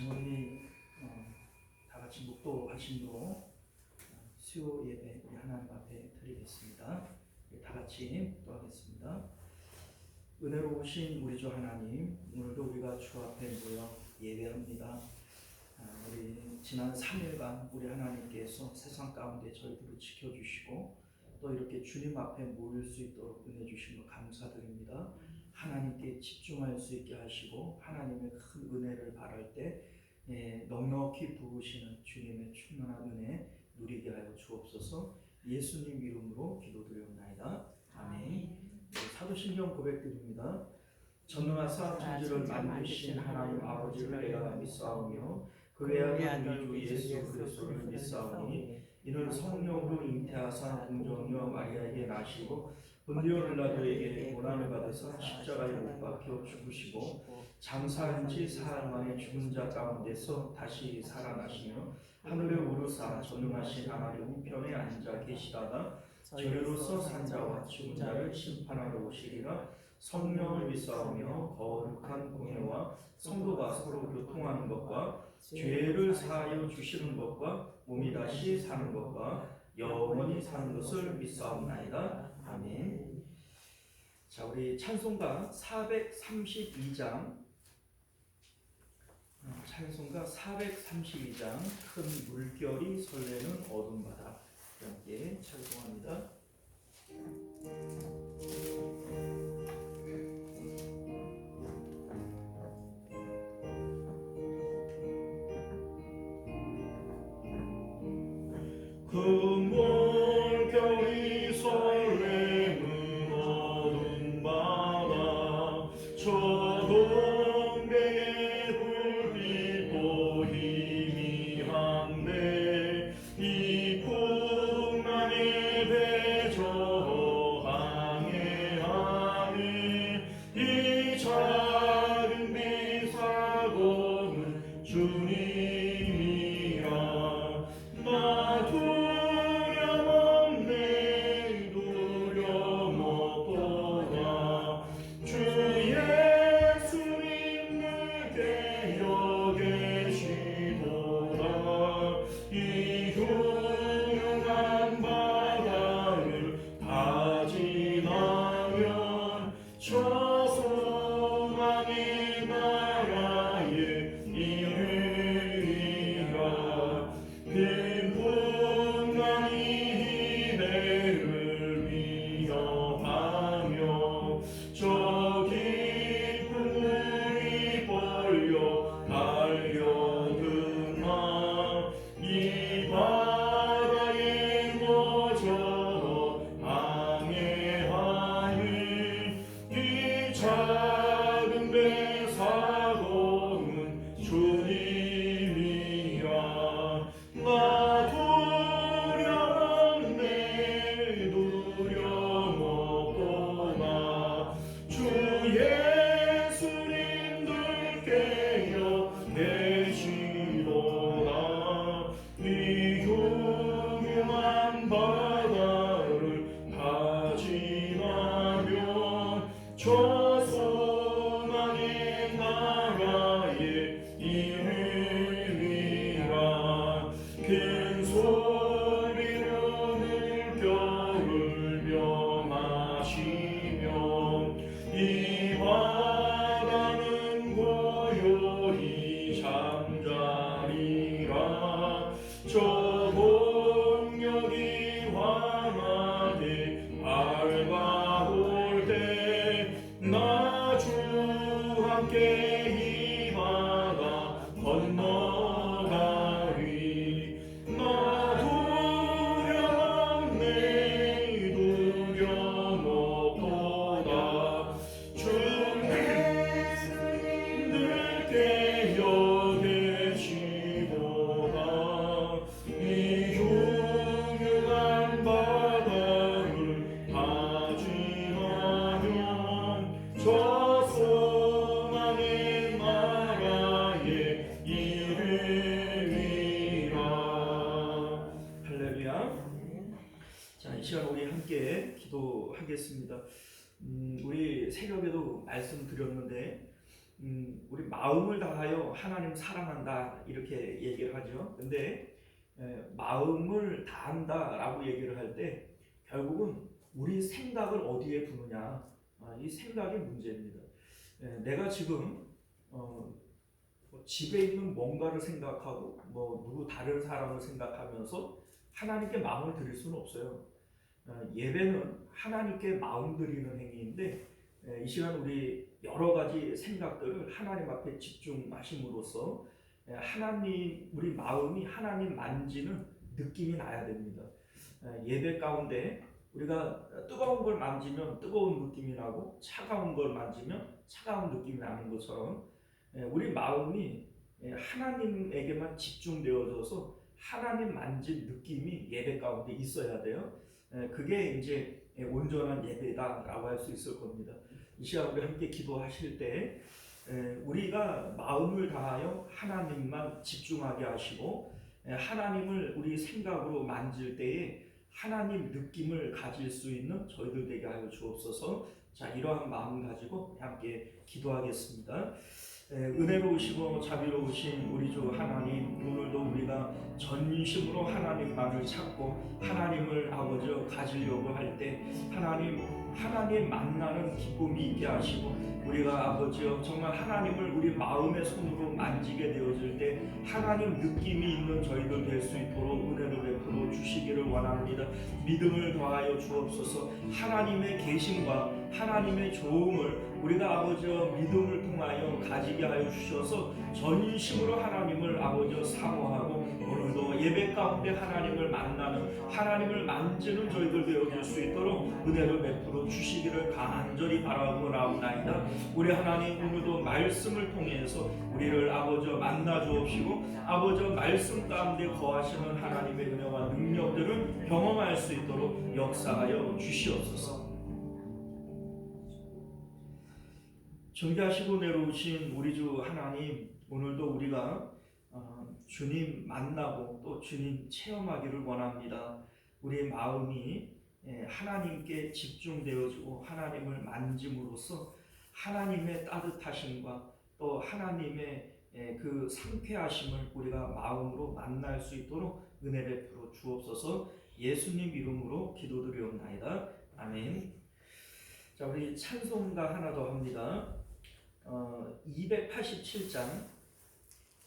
우리 다 같이 묵도하심으로 수요 예배 우리 하나님 앞에 드리겠습니다. 다 같이 묵도하겠습니다. 은혜로우신 우리 주 하나님, 오늘도 우리가 주 앞에 모여 예배합니다. 우리 지난 3일간 우리 하나님께서 세상 가운데 저희들을 지켜주시고 또 이렇게 주님 앞에 모일 수 있도록 은혜 주신 것 감사드립니다. 하나님께 집중할 수 있게 하시고 하나님의 큰 은혜를 바랄 때 넉넉히 부으시는 주님의 충만한 은혜 누리게 하여 주옵소서. 예수님 이름으로 기도드리옵나이다. 아멘. 사도신경 고백드립니다. 전능하사 천지를 만드신 하나님 아버지를 내가 믿사오며 그 외아들 우리 주 예수 그리스도를 믿사오니 이는 성령으로 잉태하사 동정녀 마리아에게 나시고 본디오 빌라도에게 고난을 받으사 십자가에 못 박혀 죽으시고 장사한 지 사흘 만에 죽은 자 가운데서 다시 살아나시며 하늘에 오르사 전능하신 하나님 우편에 앉아 계시다가 저리로서 산자와 죽은 자를 심판하러 오시리라. 성령을 믿사오며 거룩한 공예와 성도가 서로 교통하는 것과 죄를 사하여 주시는 것과 몸이 다시 사는 것과 영원히 사는 것을 믿사옵나이다. 아멘. 자, 우리 찬송가 432장 큰 물결이 설레는 어둠 바다 함께 찬송합니다. 큰 물결이 설레는 어둠 바다 저 동백의 불빛도 희미한데 이 풍랑의 배저 항해하네 이 작은 비사고는 주님이라 나 두려움없네 두려움없도다 주 예수님 늘 깨어 계시도다 이 흉흉한 바다를 다 지나면 저 소망의 나라에 이르리라 빈 풍랑이 배를 위협하며 저 깊은 물이 벌려 달려드나 이 바다에 거저 항해하니 이 작은 배 사고는 주님이라 나 두려움없네 두려움없도다 주 예수님 늘 깨어 계시도다 이 흉흉한 바다를 다 지나면 저 소망의 나라에 이르리라 큰 소리로 물결을 명하시며 이 바다는 고요히 잠자리라 저 동력이 환하게 밝아올 때 나 주 함께 이 바다 건너가리 나 두려움없네 두려움없도다 주 예수님 늘 깨어 계시도다 이 흉흉한 바다를 다 지나면 저 소망의 나라에 이르리라. 할렐루야. 자, 이 시간 우리 함께 기도하겠습니다. 우리 새벽에도 말씀드렸는데 우리 마음을 다하여 하나님 사랑한다 이렇게 얘기를 하죠. 근데 마음을 다한다라고 얘기를 할 때 결국은 우리 생각을 어디에 두느냐, 이 생각이 문제입니다. 내가 지금 집에 있는 뭔가를 생각하고 누구 다른 사람을 생각하면서 하나님께 마음을 드릴 수는 없어요. 예배는 하나님께 마음 드리는 행위인데 이 시간 우리 여러 가지 생각들을 하나님 앞에 집중하심으로써 하나님, 우리 마음이 하나님 만지는 느낌이 나야 됩니다. 예배 가운데 우리가 뜨거운 걸 만지면 뜨거운 느낌이 나고 차가운 걸 만지면 차가운 느낌이 나는 것처럼 우리 마음이 하나님에게만 집중되어져서 하나님 만진 느낌이 예배 가운데 있어야 돼요. 그게 이제 온전한 예배다라고 할 수 있을 겁니다. 이 시간 우리 함께 기도하실 때 우리가 마음을 다하여 하나님만 집중하게 하시고 하나님을 우리 생각으로 만질 때에 하나님 느낌을 가질 수 있는 저희들 되게 하여 주옵소서. 자, 이러한 마음 가지고 함께 기도하겠습니다. 은혜로우시고 자비로우신 우리 주 하나님, 오늘도 우리가 전심으로 하나님만을 찾고 하나님을 아버지 가지려고 할 때 하나님 만나는 기쁨이 있게 하시고 우리가 아버지여 정말 하나님을 우리 마음의 손으로 만지게 되어질 때 하나님 느낌이 있는 저희들 될 수 있도록 은혜를 베풀어 주시기를 원합니다. 믿음을 더하여 주옵소서. 하나님의 계심과 하나님의 조음을 우리가 아버지여 믿음을 통하여 가지게 하여 주셔서 전심으로 하나님을 아버지여 사모하고 오늘도 예배 가운데 하나님을 만나는 하나님을 만지는 저희들 되어질 수 있도록 은혜를 베풀어 주시기를 간절히 바라고 나옵나이다. 우리 하나님, 오늘도 말씀을 통해서 우리를 아버지여 만나 주옵시고 아버지여 말씀 가운데 거하시는 하나님의 은혜와 능력들을 경험할 수 있도록 역사하여 주시옵소서. 존귀하시고 내려오신 우리 주 하나님, 오늘도 우리가 주님 만나고 또 주님 체험하기를 원합니다. 우리의 마음이 하나님께 집중되어지고 하나님을 만짐으로써 하나님의 따뜻하심과 또 하나님의 그 상쾌하심을 우리가 마음으로 만날 수 있도록 은혜 베풀어 주옵소서. 예수님 이름으로 기도드리옵나이다. 아멘. 자, 우리 찬송가 하나 더 합니다. 287장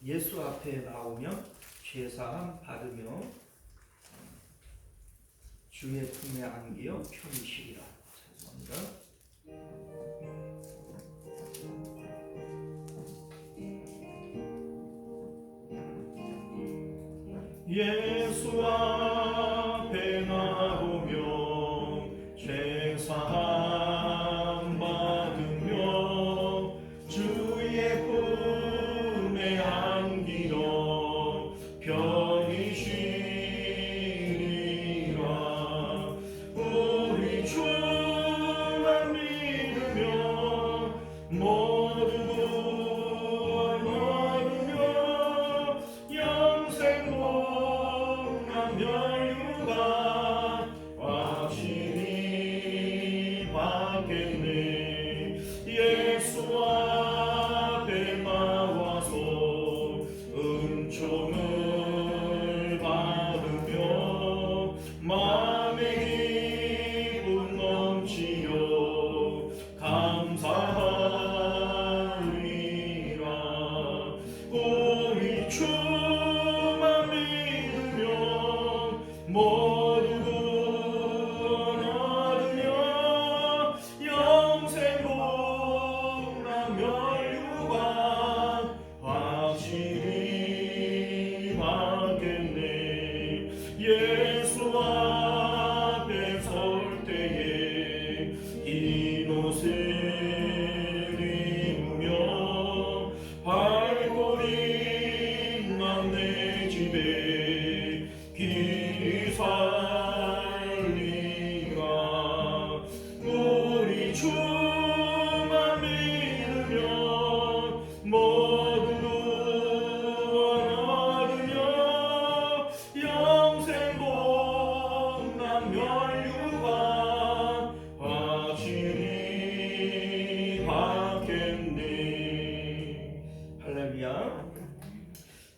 예수 앞에 나오며 죄사함 받으며 주의 품에 안기어 편히 쉬리라. 찬송합니다. 예수 앞에 나오며 죄사함 받으며 주의 품에 안기어 편히 쉬리라. 우리 주만 믿으며 모두 얻으며 영생 동안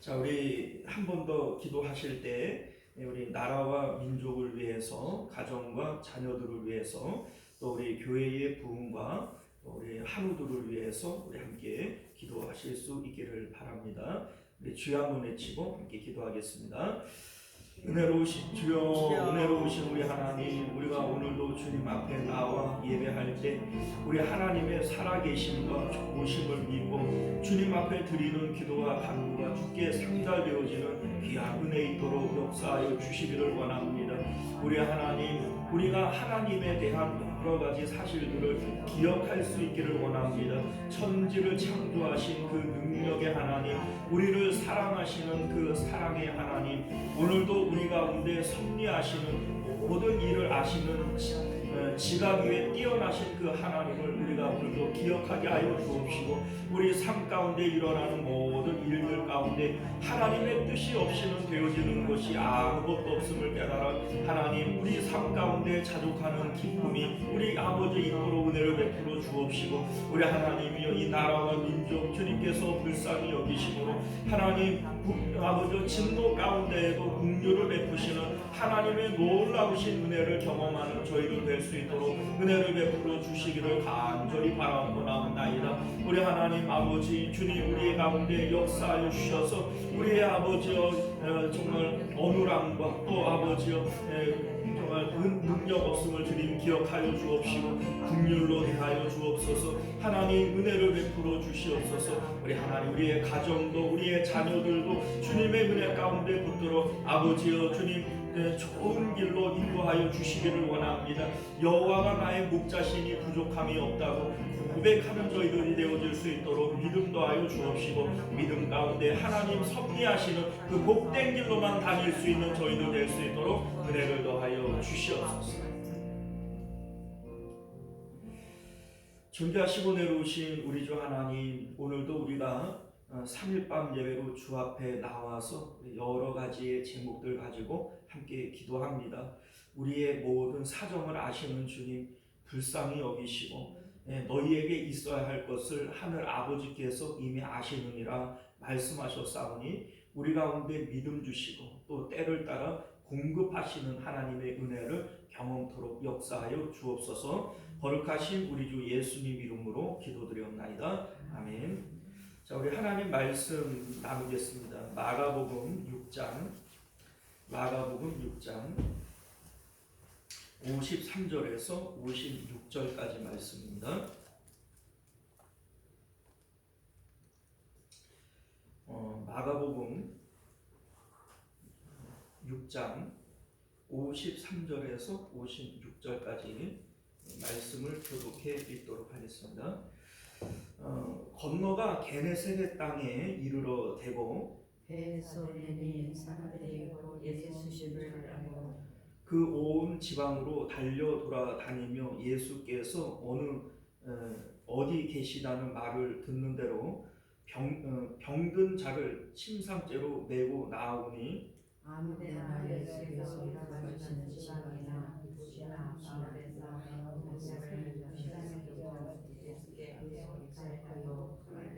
자, 우리 한 번 더 기도하실 때 우리 나라와 민족을 위해서, 가정과 자녀들을 위해서, 또 우리 교회의 부흥과 또 우리 한우들을 위해서 우리 함께 기도하실 수 있기를 바랍니다. 우리 주여 한번 외치고 함께 기도하겠습니다. 은혜로우신 주여, 은혜로우신 우리 하나님, 우리가 오늘도 주님 앞에 나와 예배할 때 우리 하나님의 살아계심과 오심을 믿고 주님 앞에 드리는 기도와 간구가 주께 상달되어지는 귀한 은혜 있도록 역사하여 주시기를 원합니다. 우리 하나님, 우리가 하나님에 대한 여러 가지 사실들을 기억할 수 있기를 원합니다. 천지를 창조하신 그 능력의 하나님, 우리를 사랑하시는 그 사랑의 하나님, 오늘도 우리 가운데 섭리하시는 모든 일을 아시는 지각 위에 뛰어나신 그 하나님을 우리가 오늘도 기억하게 하여 주옵시고, 우리 삶 가운데 일어나는 모든 일들 가운데 하나님의 뜻이 없이는 되어지는 것이 아무것도 없음을 깨달아 하나님, 우리 삶 가운데 자족하는 기쁨이 우리 아버지 있도록 은혜를 베풀어 주옵시고, 우리 하나님이여 이 나라와 민족 주님께서 불쌍히 여기심으로 하나님 아버지 진노 가운데에도 긍휼을 베푸시는 하나님의 놀라우신 은혜를 경험하는 저희들 될 수 있도록 은혜를 베풀어 주시기를 간절히 바라옵나이다. 우리 하나님 아버지 주님, 우리의 가운데 역사하여 주셔서 우리의 아버지여 정말 어눌함과 또 아버지여 정말 능력 없음을 주님 기억하여 주옵시고 긍휼로 대하여 주옵소서. 하나님 은혜를 베풀어 주시옵소서. 우리 하나님, 우리의 가정도 우리의 자녀들도 주님의 은혜 가운데 붙들어 아버지여 주님 좋은 길로 인도하여 주시기를 원합니다. 여호와가 나의 목자시니 부족함이 없다고 고백하는 저희들이 되어질 수 있도록 믿음 더하여 주옵시고, 믿음 가운데 하나님 섭리하시는 그 복된 길로만 다닐 수 있는 저희들 될 수 있도록 은혜를 더하여 주시옵소서. 존귀하시고 내려오신 우리 주 하나님, 오늘도 우리가 3일 밤 예배로 주 앞에 나와서 여러 가지의 제목들 가지고 함께 기도합니다. 우리의 모든 사정을 아시는 주님, 불쌍히 여기시고 너희에게 있어야 할 것을 하늘 아버지께서 이미 아시느니라 말씀하셨사오니, 우리 가운데 믿음 주시고 또 때를 따라 공급하시는 하나님의 은혜를 경험토록 역사하여 주옵소서. 거룩하신 우리 주 예수님 이름으로 기도드리옵나이다. 아멘. 자, 우리 하나님 말씀 나누겠습니다. 마가복음 6장 53절에서 56절까지 말씀입니다. 마가복음 6장 53절에서 56절까지 말씀을 교독해 읽도록 하겠습니다. 건너가 게네사렛 땅에 이르러 대고 배에서 내린 사람들이고 예수십을 하고 그 온 지방으로 달려 돌아다니며 예수께서 어디 계시다는 말을 듣는 대로 병든 자를 침상째로 메고 나오니, 아무데나 예수께서 돌아가시는 지방이나 도시나 마을에서 목사를 시장에서 예수께 exal하여 손을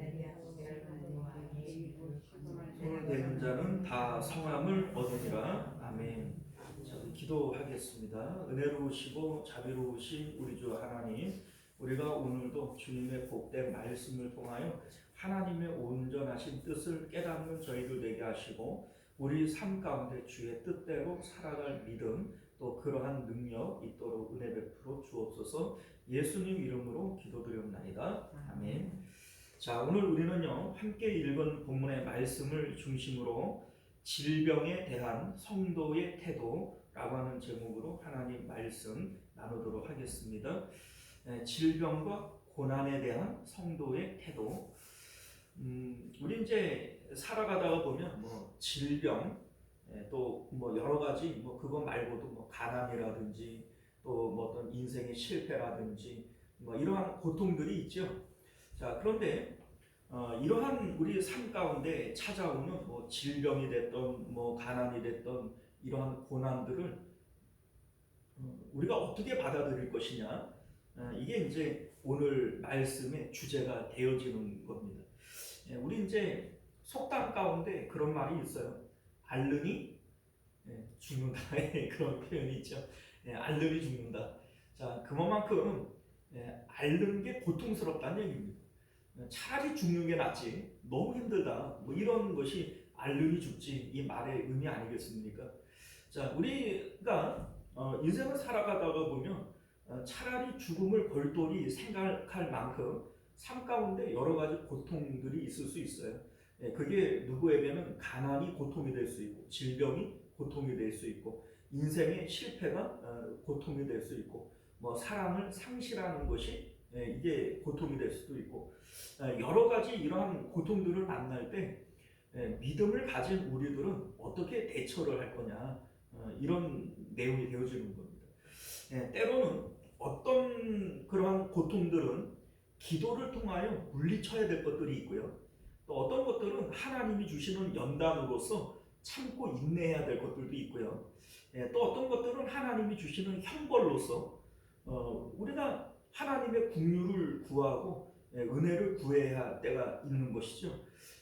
대는 자는 다 성함을 얻으리라. 아멘. 자, 기도하겠습니다. 은혜로우시고 자비로우신 우리 주 하나님, 우리가 오늘도 주님의 복된 말씀을 통하여 하나님의 온전하신 뜻을 깨닫는 저희들 되게 하시고, 우리 삶 가운데 주의 뜻대로 살아갈 믿음, 또 그러한 능력 있도록 은혜 베풀어 주옵소서. 예수님 이름으로 기도드리옵나이다. 아멘. 자, 오늘 우리는요, 함께 읽은 본문의 말씀을 중심으로 질병에 대한 성도의 태도라고 하는 제목으로 하나님 말씀 나누도록 하겠습니다. 질병과 고난에 대한 성도의 태도. 우리 이제 살아가다가 보면 질병, 또 여러 가지 그거 말고도 가난이라든지 또 어떤 인생의 실패라든지 이러한 고통들이 있죠. 자, 그런데 이러한 우리 삶 가운데 찾아오는 질병이 됐던 가난이 됐던 이러한 고난들을 우리가 어떻게 받아들일 것이냐, 이게 이제 오늘 말씀의 주제가 되어지는 겁니다. 우리 이제 속담 가운데 그런 말이 있어요. 앓느니 죽는다. 그런 표현이 있죠. 앓느니 죽는다. 자, 그만큼 앓는 게 고통스럽다는 얘기입니다. 차라리 죽는 게 낫지. 너무 힘들다. 뭐 이런 것이 앓느니 죽지. 이 말의 의미 아니겠습니까? 자, 우리가 인생을 살아가다가 보면 차라리 죽음을 골똘히 생각할 만큼 삶 가운데 여러 가지 고통들이 있을 수 있어요. 그게 누구에게는 가난이 고통이 될 수 있고, 질병이 고통이 될 수 있고, 인생의 실패가 고통이 될 수 있고, 뭐 사랑을 상실하는 것이 이게 고통이 될 수도 있고, 여러 가지 이러한 고통들을 만날 때 믿음을 가진 우리들은 어떻게 대처를 할 거냐, 이런 내용이 되어지는 겁니다. 때로는 어떤 그러한 고통들은 기도를 통하여 물리쳐야 될 것들이 있고요. 또 어떤 것들은 하나님이 주시는 연단으로서 참고 인내해야 될 것들도 있고요. 또 어떤 것들은 하나님이 주시는 형벌로서 우리가 하나님의 긍휼을 구하고 은혜를 구해야 할 때가 있는 것이죠.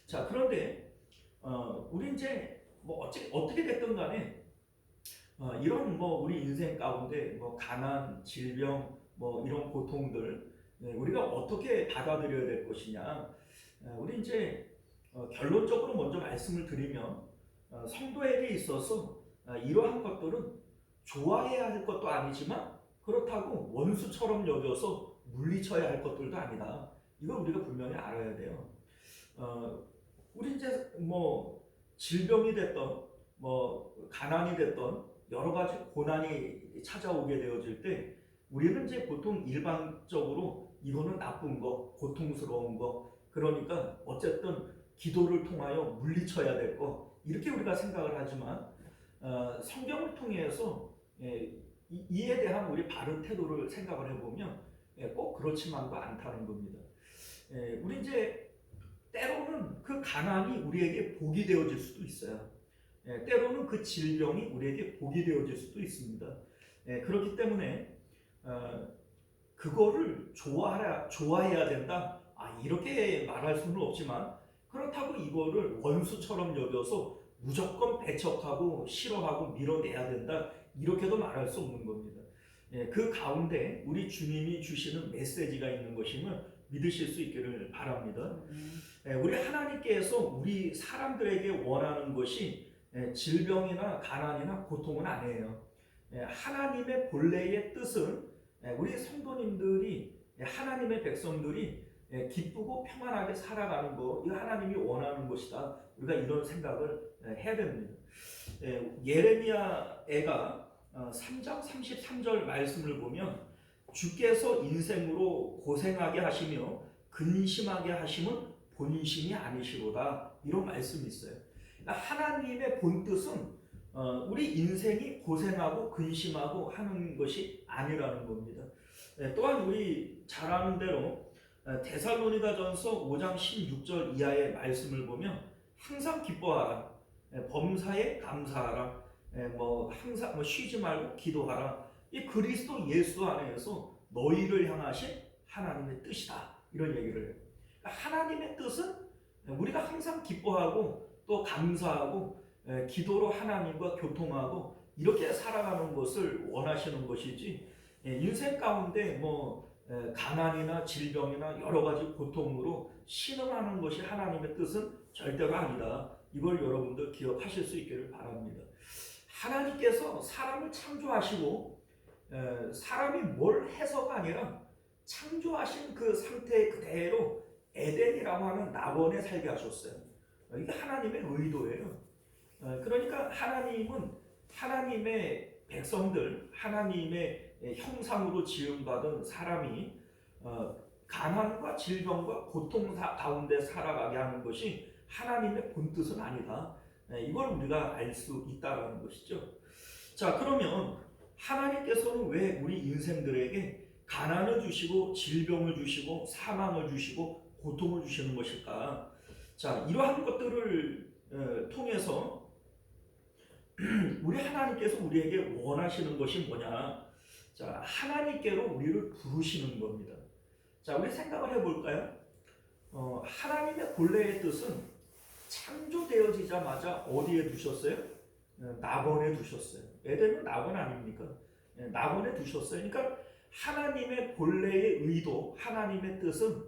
자, 그런데 우리 이제 뭐 어떻게 됐든 간에 이런 뭐 우리 인생 가운데 뭐 가난, 질병, 뭐 이런 고통들 우리가 어떻게 받아들여야 될 것이냐. 우리 이제 결론적으로 먼저 말씀을 드리면 성도에게 있어서 이러한 것들은 좋아해야 할 것도 아니지만 그렇다고 원수처럼 여겨서 물리쳐야 할 것들도 아니다. 이걸 우리가 분명히 알아야 돼요. 우리 이제 뭐 질병이 됐던 뭐 가난이 됐던 여러 가지 고난이 찾아오게 되어질 때 우리는 이제 보통 일반적으로 이거는 나쁜 거, 고통스러운 거, 그러니까 어쨌든 기도를 통하여 물리쳐야 될 거, 이렇게 우리가 생각을 하지만 성경을 통해서 이에 대한 우리 바른 태도를 생각을 해보면 꼭 그렇지만도 않다는 겁니다. 우리 이제 때로는 그 가난이 우리에게 복이 되어질 수도 있어요. 때로는 그 질병이 우리에게 복이 되어질 수도 있습니다. 그렇기 때문에 그거를 좋아해야 된다. 이렇게 말할 수는 없지만 그렇다고 이거를 원수처럼 여겨서 무조건 배척하고 싫어하고 밀어내야 된다. 이렇게도 말할 수 없는 겁니다. 그 가운데 우리 주님이 주시는 메시지가 있는 것임을 믿으실 수 있기를 바랍니다. 우리 하나님께서 우리 사람들에게 원하는 것이 질병이나 가난이나 고통은 아니에요. 하나님의 본래의 뜻은 우리 성도님들이, 하나님의 백성들이 기쁘고 평안하게 살아가는 거, 이거 하나님이 원하는 것이다. 우리가 이런 생각을 해야 됩니다. 예레미야가 3장 33절 말씀을 보면 주께서 인생으로 고생하게 하시며 근심하게 하심은 본심이 아니시로다, 이런 말씀이 있어요. 하나님의 본뜻은 우리 인생이 고생하고 근심하고 하는 것이 아니라는 겁니다. 또한 우리 잘 아는 대로 데살로니가전서 5장 16절 이하의 말씀을 보면 항상 기뻐하라, 범사에 감사하라, 항상 쉬지 말고 기도하라. 이 그리스도 예수 안에서 너희를 향하신 하나님의 뜻이다, 이런 얘기를 해요. 하나님의 뜻은 우리가 항상 기뻐하고 또 감사하고 기도로 하나님과 교통하고 이렇게 살아가는 것을 원하시는 것이지, 인생 가운데 가난이나 질병이나 여러 가지 고통으로 신음하는 것이 하나님의 뜻은 절대로 아니다. 이걸 여러분들 기억하실 수 있기를 바랍니다. 하나님께서 사람을 창조하시고 사람이 뭘 해서가 아니라 창조하신 그 상태 그대로 에덴이라고 하는 낙원에 살게 하셨어요. 이게 하나님의 의도예요. 그러니까 하나님은 하나님의 백성들, 하나님의 형상으로 지음받은 사람이 가난과 질병과 고통 가운데 살아가게 하는 것이 하나님의 본뜻은 아니다. 이걸 우리가 알 수 있다는 것이죠. 자, 그러면 하나님께서는 왜 우리 인생들에게 가난을 주시고 질병을 주시고 사망을 주시고 고통을 주시는 것일까? 자, 이러한 것들을 통해서 우리 하나님께서 우리에게 원하시는 것이 뭐냐? 자, 하나님께로 우리를 부르시는 겁니다. 자, 우리 생각을 해볼까요? 하나님의 본래의 뜻은 창조되어지자마자 어디에 두셨어요? 낙원에 두셨어요. 에덴은 낙원 아닙니까? 낙원에 두셨어요. 그러니까 하나님의 본래의 의도, 하나님의 뜻은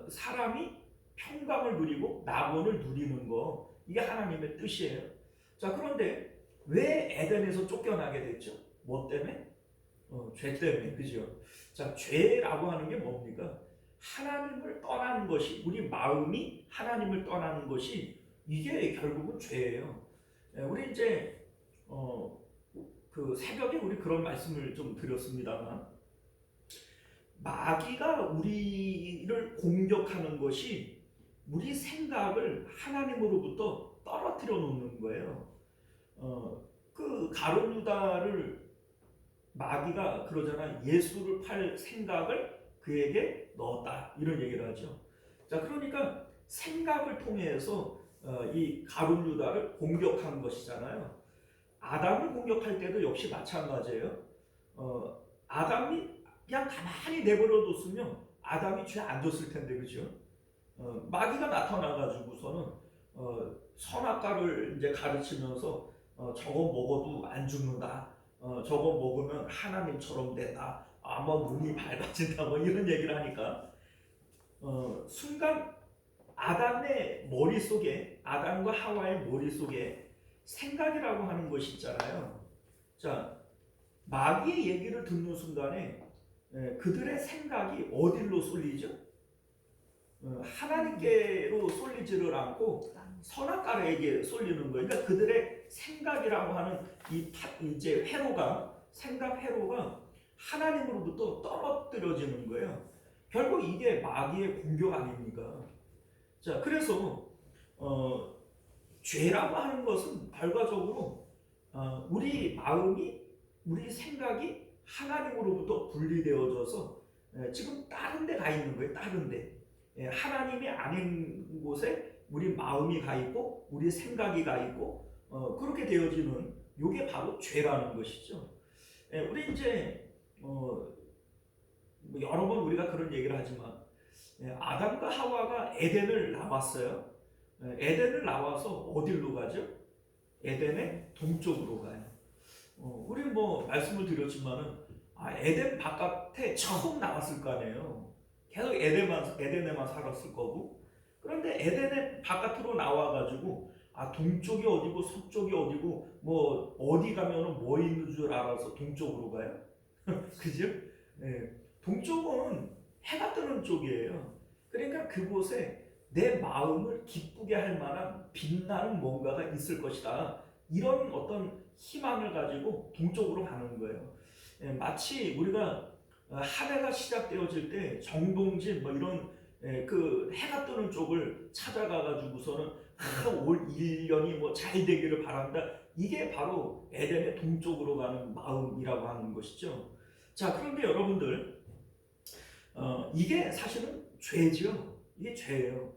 사람이 평강을 누리고 낙원을 누리는 거, 이게 하나님의 뜻이에요. 자, 그런데 왜 에덴에서 쫓겨나게 됐죠? 뭐 때문에? 죄 때문에, 그죠? 자, 죄라고 하는 게 뭡니까? 하나님을 떠나는 것이, 우리 마음이 하나님을 떠나는 것이, 이게 결국은 죄예요. 우리 이제 그 새벽에 우리 그런 말씀을 좀 드렸습니다만, 마귀가 우리를 공격하는 것이 우리 생각을 하나님으로부터 떨어뜨려 놓는 거예요. 그 가룟 유다를 마귀가 그러잖아, 예수를 팔 생각을 그에게 넣었다, 이런 얘기를 하죠. 자, 그러니까 생각을 통해서 이 가룟 유다를 공격한 것이잖아요. 아담을 공격할 때도 역시 마찬가지예요. 아담이 그냥 가만히 내버려뒀으면 아담이 죄 안 졌을 텐데, 그죠? 마귀가 나타나가지고서는 선악과를 이제 가르치면서 저거 먹어도 안 죽는다. 저거 먹으면 하나님처럼 된다. 아마 눈이 밝아진다. 뭐 이런 얘기를 하니까 순간 아담의 머릿속에, 아담과 하와의 머릿속에 생각이라고 하는 것이 있잖아요. 자, 마귀의 얘기를 듣는 순간에 그들의 생각이 어디로 쏠리죠? 하나님께로 쏠리지를 않고 선악과에게 쏠리는 거예요. 그러니까 그들의 생각이라고 하는 이제 회로가, 생각 회로가 하나님으로부터 떨어뜨려지는 거예요. 결국 이게 마귀의 공격 아닙니까? 자, 그래서 죄라고 하는 것은 결과적으로 우리 마음이, 우리 생각이 하나님으로부터 분리되어져서 지금 다른 데 가 있는 거예요. 다른 데. 하나님이 아닌 곳에 우리 마음이 가 있고 우리 생각이 가 있고 그렇게 되어지는, 이게 바로 죄라는 것이죠. 우리 이제 여러 번 우리가 그런 얘기를 하지만 아담과 하와가 에덴을 나왔어요. 에덴을 나와서 어디로 가죠? 에덴의 동쪽으로 가요. 우리 뭐 말씀을 드렸지만은 에덴 바깥에 처음 나왔을 거 아니에요. 계속 에덴에만 살았을 거고. 그런데 에덴의 바깥으로 나와가지고 동쪽이 어디고 서쪽이 어디고 뭐 어디 가면은 뭐 있는 줄 알아서 동쪽으로 가요. 그죠? 동쪽은 해가 뜨는 쪽이에요. 그러니까 그곳에 내 마음을 기쁘게 할 만한 빛나는 뭔가가 있을 것이다. 이런 어떤 희망을 가지고 동쪽으로 가는 거예요. 마치 우리가 한 해가 시작되어질 때 정동진 뭐 이런 그 해가 뜨는 쪽을 찾아가 가지고서는 올 1년이 뭐 잘 되기를 바란다. 이게 바로 에덴의 동쪽으로 가는 마음이라고 하는 것이죠. 자, 그런데 여러분들 이게 사실은 죄죠. 이게 죄예요.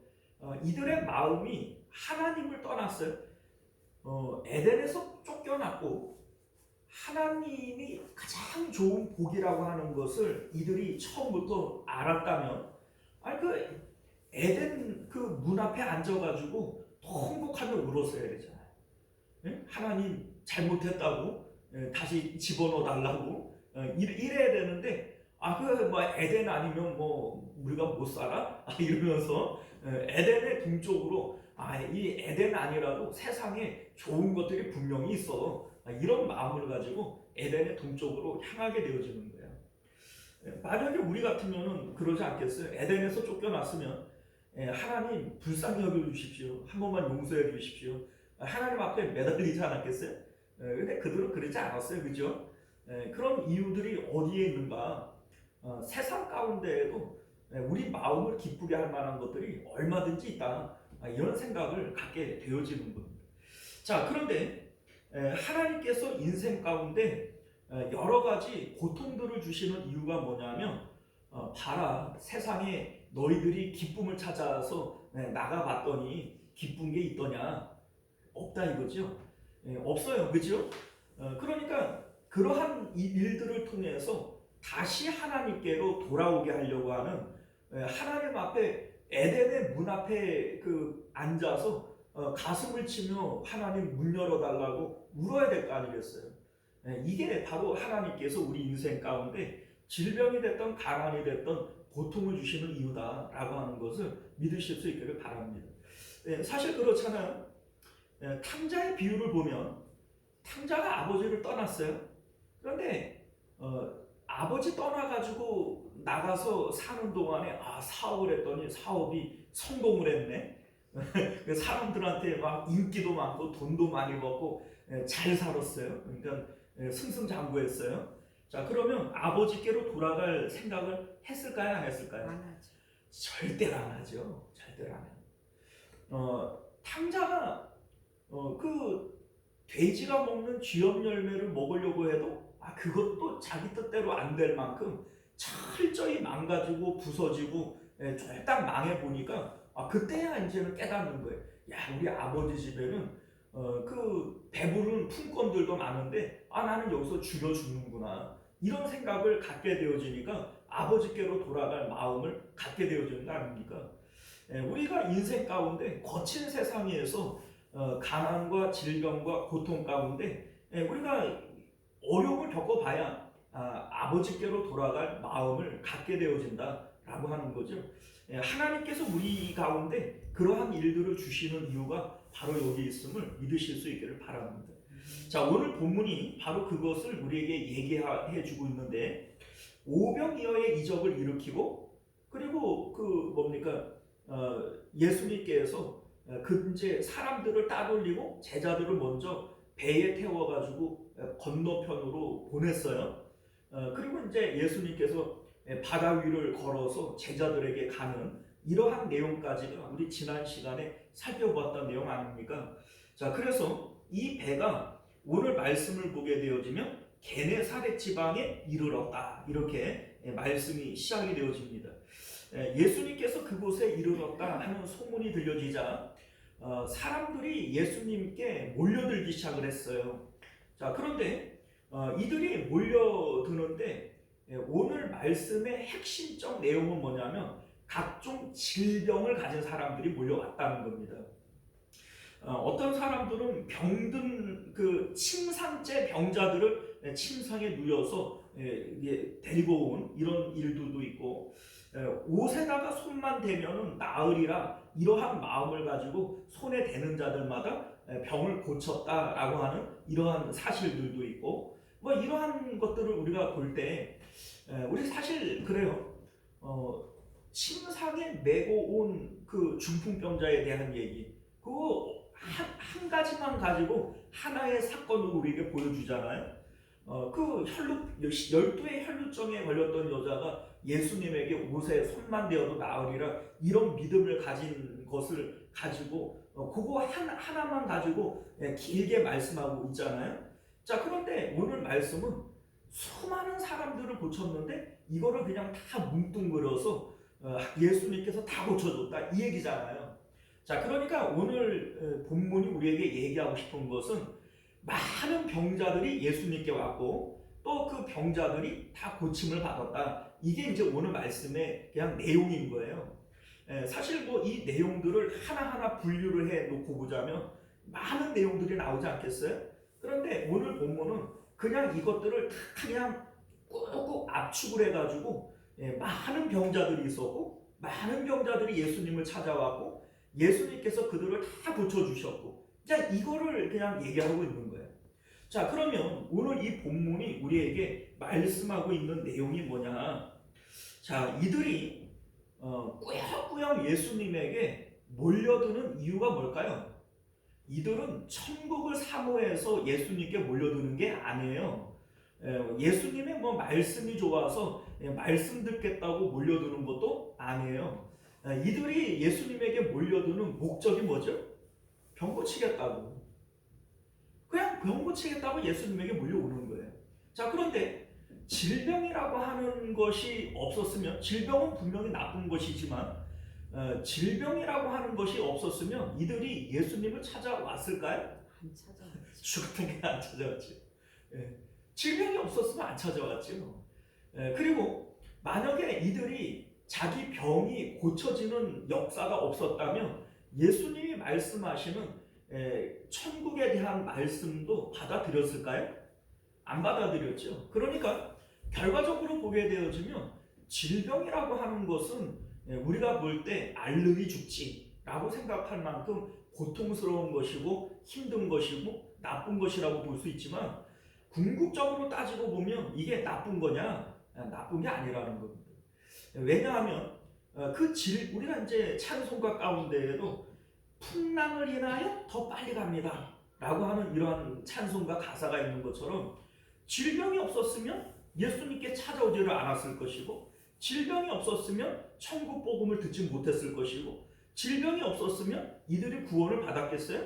이들의 마음이 하나님을 떠났어요. 에덴에서 쫓겨났고 하나님이 가장 좋은 복이라고 하는 것을 이들이 처음부터 알았다면, 그 에덴 그 문 앞에 앉아가지고 더 행복하며 울었어야 되잖아요. 하나님 잘못했다고 다시 집어넣어 달라고 이래야 되는데, 그 뭐 에덴 아니면 뭐 우리가 못 살아? 이러면서 에덴의 동쪽으로, 이 에덴 아니라도 세상에 좋은 것들이 분명히 있어. 이런 마음을 가지고 에덴의 동쪽으로 향하게 되어지는 거예요. 만약에 우리 같으면은 그러지 않겠어요? 에덴에서 쫓겨났으면 하나님 불쌍히 여겨주십시오. 한 번만 용서해 주십시오. 하나님 앞에 매달리지 않았겠어요? 근데 그들은 그러지 않았어요. 그죠? 그런 이유들이 어디에 있는가? 세상 가운데에도 우리 마음을 기쁘게 할 만한 것들이 얼마든지 있다. 이런 생각을 갖게 되어지는 겁니다. 자, 그런데 하나님께서 인생 가운데 여러 가지 고통들을 주시는 이유가 뭐냐면, 봐라, 세상에 너희들이 기쁨을 찾아서 나가봤더니 기쁜 게 있더냐? 없다 이거죠. 없어요. 그죠? 그러니까 그러한 일들을 통해서 다시 하나님께로 돌아오게 하려고 하는, 하나님 앞에 에덴의 문 앞에 앉아서 가슴을 치며 하나님 문 열어달라고 울어야 될 거 아니겠어요? 이게 바로 하나님께서 우리 인생 가운데 질병이 됐던 가난이 됐던 고통을 주시는 이유다라고 하는 것을 믿으실 수 있기를 바랍니다. 사실 그렇잖아요. 탕자의 비유를 보면 탕자가 아버지를 떠났어요. 그런데 아버지 떠나가지고 나가서 사는 동안에 사업을 했더니 사업이 성공을 했네. 사람들한테 막 인기도 많고 돈도 많이 벌고 잘 살았어요. 그러니까 승승장구했어요. 자, 그러면 아버지께로 돌아갈 생각을 했을까요? 안 했을까요? 안 하죠. 절대로 안 하죠. 절대로 안 해요. 탕자가 그 돼지가 먹는 쥐염 열매를 먹으려고 해도 그것도 자기 뜻대로 안 될 만큼 철저히 망가지고 부서지고 쫄딱 망해 보니까 그때야 이제는 깨닫는 거예요. 야, 우리 아버지 집에는 그 배부른 품권들도 많은데 나는 여기서 죽여 죽는구나, 이런 생각을 갖게 되어지니까 아버지께로 돌아갈 마음을 갖게 되어지는 거 아닙니까? 우리가 인생 가운데 거친 세상에서 가난과 질병과 고통 가운데 우리가 어려움을 겪어봐야 아버지께로 돌아갈 마음을 갖게 되어진다라고 하는 거죠. 하나님께서 우리 가운데 그러한 일들을 주시는 이유가 바로 여기 있음을 믿으실 수 있기를 바랍니다. 자, 오늘 본문이 바로 그것을 우리에게 얘기해 주고 있는데, 오병이어의 이적을 일으키고 그리고 예수님께서 이제 사람들을 따돌리고 제자들을 먼저 배에 태워가지고 건너편으로 보냈어요. 그리고 이제 예수님께서 바다 위를 걸어서 제자들에게 가는 이러한 내용까지가 우리 지난 시간에 살펴보았던 내용 아닙니까? 자, 그래서 이 배가 오늘 말씀을 보게 되어지면 게네사렛 지방에 이르렀다, 이렇게 말씀이 시작이 되어집니다. 예수님께서 그곳에 이르렀다 하는 소문이 들려지자 사람들이 예수님께 몰려들기 시작을 했어요. 자, 그런데 이들이 몰려드는데 오늘 말씀의 핵심적 내용은 뭐냐면 각종 질병을 가진 사람들이 몰려왔다는 겁니다. 어떤 사람들은 병든 그 침상째 병자들을 침상에 누워서 데리고 온 이런 일들도 있고, 옷에다가 손만 대면은 나으리라 이러한 마음을 가지고 손에 대는 자들마다 병을 고쳤다라고 하는 이러한 사실들도 있고, 이러한 것들을 우리가 볼 때 우리 사실 그래요. 침상에 메고 온 그 중풍병자에 대한 얘기, 그거 한 가지만 가지고 하나의 사건으로 우리에게 보여주잖아요. 그 12의 혈루증에 걸렸던 여자가 예수님에게 옷에 손만 대어도 나으리라 이런 믿음을 가진 것을 가지고 그거 하나만 가지고 길게 말씀하고 있잖아요. 자, 그런데 오늘 말씀은 수많은 사람들을 고쳤는데 이거를 그냥 다 뭉뚱그려서 예수님께서 다 고쳐줬다 이 얘기잖아요. 자, 그러니까 오늘 본문이 우리에게 얘기하고 싶은 것은 많은 병자들이 예수님께 왔고 또 그 병자들이 다 고침을 받았다, 이게 이제 오늘 말씀의 그냥 내용인 거예요. 사실 이 내용들을 하나하나 분류를 해 놓고 보자면 많은 내용들이 나오지 않겠어요? 그런데 오늘 본문은 그냥 이것들을 다 그냥 꾹꾹 압축을 해가지고 많은 병자들이 있었고 많은 병자들이 예수님을 찾아왔고 예수님께서 그들을 다 고쳐주셨고, 자, 이거를 그냥 얘기하고 있는 거예요. 자, 그러면 오늘 이 본문이 우리에게 말씀하고 있는 내용이 뭐냐? 자, 이들이 꾸역꾸역 예수님에게 몰려드는 이유가 뭘까요? 이들은 천국을 사모해서 예수님께 몰려드는 게 아니에요. 예수님의 말씀이 좋아서 말씀 듣겠다고 몰려드는 것도 아니에요. 이들이 예수님에게 몰려드는 목적이 뭐죠? 병 고치겠다고. 그냥 병 고치겠다고 예수님에게 몰려오는 거예요. 자, 그런데 질병이라고 하는 것이 없었으면, 질병은 분명히 나쁜 것이지만 질병이라고 하는 것이 없었으면 이들이 예수님을 찾아왔을까요? 안 찾아왔죠. 죽었던 게 안 찾아왔죠. 질병이 없었으면 안 찾아왔죠. 그리고 만약에 이들이 자기 병이 고쳐지는 역사가 없었다면 예수님이 말씀하시는 천국에 대한 말씀도 받아들였을까요? 안 받아들였죠. 그러니까 결과적으로 보게 되어지면 질병이라고 하는 것은 우리가 볼 때 앓는 죽지라고 생각할 만큼 고통스러운 것이고 힘든 것이고 나쁜 것이라고 볼 수 있지만 궁극적으로 따지고 보면 이게 나쁜 거냐? 나쁜 게 아니라는 겁니다. 왜냐하면 우리가 이제 찬송가 가운데에도 풍랑을 인하여 더 빨리 갑니다 라고 하는 이러한 찬송가 가사가 있는 것처럼 질병이 없었으면 예수님께 찾아오지를 않았을 것이고 질병이 없었으면 천국 복음을 듣지 못했을 것이고 질병이 없었으면 이들이 구원을 받았겠어요?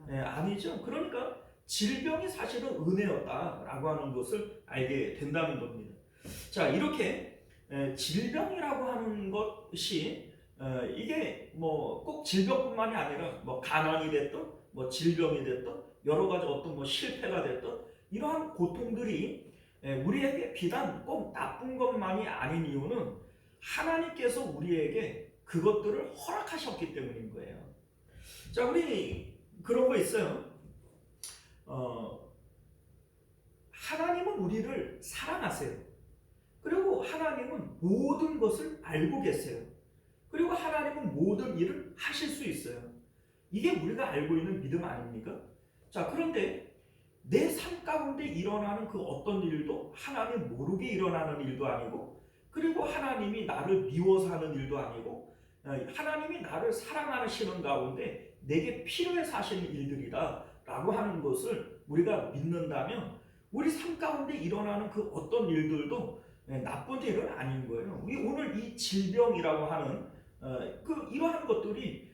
아니죠. 그러니까 질병이 사실은 은혜였다라고 하는 것을 알게 된다는 겁니다. 자, 이렇게 질병이라고 하는 것이 이게 뭐 꼭 질병뿐만이 아니라 뭐 가난이 됐든 뭐 질병이 됐든 여러 가지 어떤 뭐 실패가 됐든 이러한 고통들이 우리에게 비단 꼭 나쁜 것만이 아닌 이유는 하나님께서 우리에게 그것들을 허락하셨기 때문인 거예요. 자, 우리 그런 거 있어요. 하나님은 우리를 사랑하세요. 그리고 하나님은 모든 것을 알고 계세요. 그리고 하나님은 모든 일을 하실 수 있어요. 이게 우리가 알고 있는 믿음 아닙니까? 자, 그런데 내 삶 가운데 일어나는 그 어떤 일도 하나님 모르게 일어나는 일도 아니고 그리고 하나님이 나를 미워서 하는 일도 아니고 하나님이 나를 사랑하시는 가운데 내게 필요해서 하시는 일들이다 라고 하는 것을 우리가 믿는다면 우리 삶 가운데 일어나는 그 어떤 일들도 나쁜 일은 아닌 거예요. 우리 오늘 이 질병이라고 하는 이러한 것들이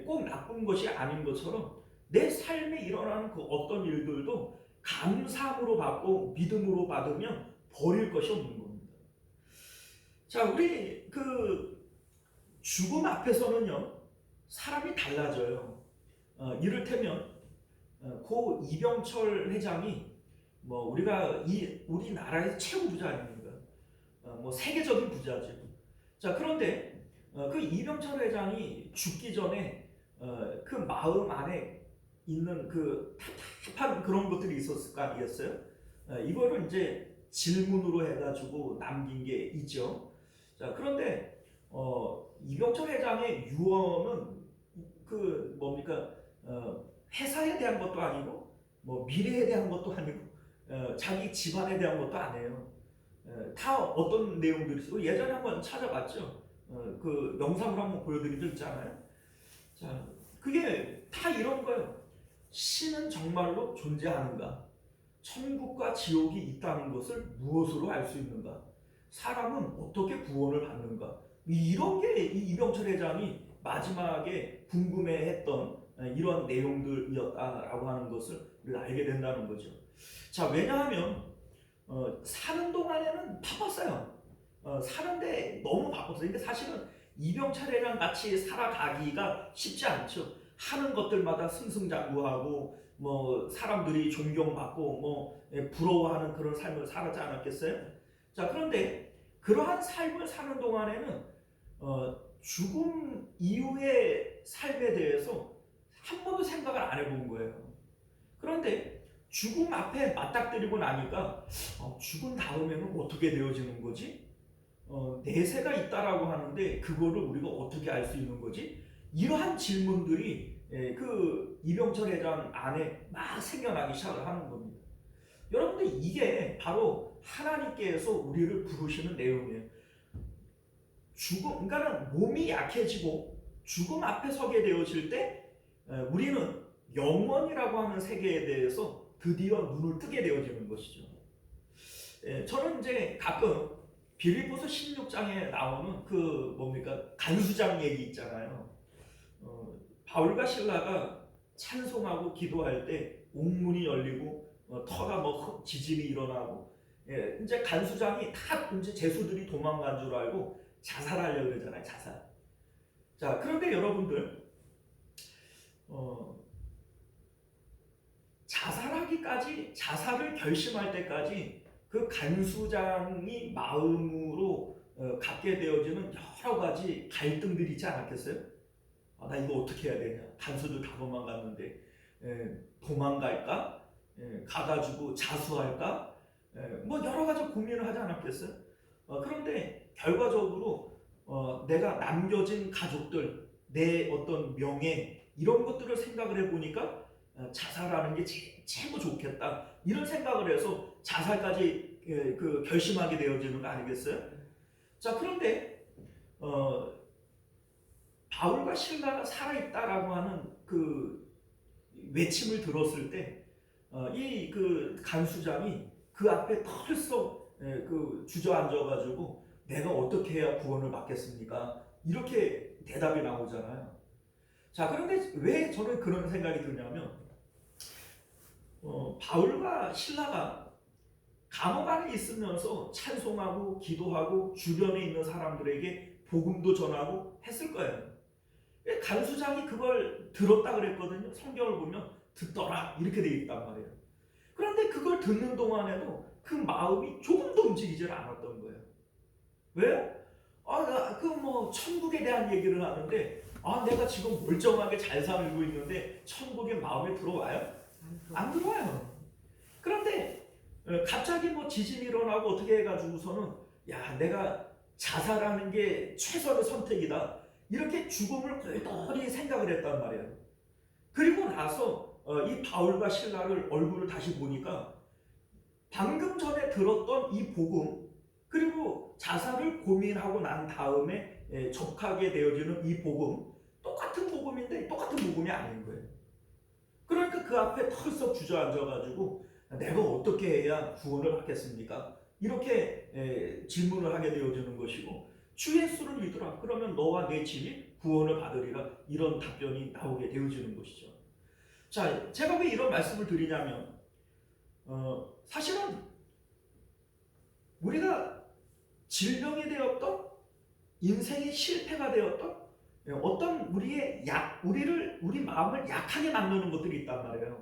꼭 나쁜 것이 아닌 것처럼 내 삶에 일어나는 그 어떤 일들도 감사함으로 받고 믿음으로 받으면 버릴 것이 없는 겁니다. 자, 우리 죽음 앞에서는요 사람이 달라져요. 이를테면 고 이병철 회장이 뭐 우리나라의 최고 부자 아닙니까? 뭐 세계적인 부자죠. 자, 그런데 그 이병철 회장이 죽기 전에 그 마음 안에 있는 그 답답한 그런 것들이 있었을 거 아니겠어요? 이거를 이제 질문으로 해가지고 남긴 게 있죠. 자, 그런데 이병철 회장의 유언은 회사에 대한 것도 아니고 뭐 미래에 대한 것도 아니고 자기 집안에 대한 것도 아니에요. 다 어떤 내용들이 있어요. 예전에 한번 찾아봤죠. 그 영상을 한번 보여드린 적 있잖아요. 자, 그게 다 이런 거예요. 신은 정말로 존재하는가? 천국과 지옥이 있다는 것을 무엇으로 알 수 있는가? 사람은 어떻게 구원을 받는가? 이런 게 이병철 회장이 마지막에 궁금해했던 이런 내용들이었다라고 하는 것을 우리가 알게 된다는 거죠. 자, 왜냐하면 사는 동안에는 바빴어요. 사는데 너무 바빴어요. 근데 사실은 이병철 회장 같이 살아가기가 쉽지 않죠. 하는 것들마다 승승장구하고 뭐 사람들이 존경받고 뭐 부러워하는 그런 삶을 살았지 않았겠어요? 자, 그런데 그러한 삶을 사는 동안에는 죽음 이후의 삶에 대해서 한 번도 생각을 안 해본 거예요. 그런데 죽음 앞에 맞닥뜨리고 나니까 죽은 다음에는 어떻게 되어지는 거지? 내세가 있다라고 하는데 그거를 우리가 어떻게 알 수 있는 거지? 이러한 질문들이 그 이병철 회장 안에 막 생겨나기 시작을 하는 겁니다. 여러분들, 이게 바로 하나님께서 우리를 부르시는 내용이에요. 그러니까 몸이 약해지고 죽음 앞에 서게 되어질 때 우리는 영원이라고 하는 세계에 대해서 드디어 눈을 뜨게 되어지는 것이죠. 저는 이제 가끔 빌립보서 16장에 나오는 간수장 얘기 있잖아요. 바울과 실라가 찬송하고 기도할 때 옥문이 열리고 터가 지진이 일어나고 이제 간수장이 다 이제 제수들이 도망간 줄 알고 자살하려고 그러잖아요. 자살. 자, 그런데 여러분들 자살을 결심할 때까지 그 간수장이 마음으로 갖게 되어지는 여러 가지 갈등들이 있지 않았겠어요? 나 이거 어떻게 해야 되냐. 간수도 다 도망갔는데 도망갈까? 가가지고 자수할까? 뭐 여러 가지 고민을 하지 않았겠어요? 그런데 결과적으로 내가 남겨진 가족들, 내 어떤 명예 이런 것들을 생각을 해보니까 자살하는 게 최고 좋겠다 이런 생각을 해서 자살까지 그 결심하게 되어지는 거 아니겠어요? 자, 그런데 바울과 실라가 살아있다라고 하는 그 외침을 들었을 때 이 그 간수장이 그 앞에 털썩 그 주저앉아가지고 내가 어떻게 해야 구원을 받겠습니까? 이렇게 대답이 나오잖아요. 자, 그런데 왜 저는 그런 생각이 드냐면 바울과 실라가 감옥 안에 있으면서 찬송하고 기도하고 주변에 있는 사람들에게 복음도 전하고 했을 거예요. 간수장이 그걸 들었다 그랬거든요. 성경을 보면 듣더라 이렇게 되어 있단 말이에요. 그런데 그걸 듣는 동안에도 그 마음이 조금도 움직이질 않았던 거예요. 왜요? 그 뭐 천국에 대한 얘기를 하는데 내가 지금 멀쩡하게 잘 살고 있는데 천국에 마음에 들어와요? 안 들어와요. 그런데 갑자기 뭐 지진이 일어나고 어떻게 해가지고서는 야, 내가 자살하는 게 최선의 선택이다 이렇게 죽음을 골똘히 생각을 했단 말이에요. 그리고 나서 이 바울과 실라를 얼굴을 다시 보니까 방금 전에 들었던 이 복음 그리고 자살을 고민하고 난 다음에 접하게 되어지는 이 복음 똑같은 복음인데 똑같은 복음이 아닌 거예요. 그러니까 그 앞에 털썩 주저앉아가지고 내가 어떻게 해야 구원을 받겠습니까? 이렇게 질문을 하게 되어지는 것이고 주 예수를 믿으라. 그러면 너와 내 집이 구원을 받으리라. 이런 답변이 나오게 되어지는 것이죠. 자, 제가 왜 이런 말씀을 드리냐면 사실은 우리가 질병이 되었던 인생의 실패가 되었던 어떤 우리 마음을 약하게 만드는 것들이 있단 말이에요.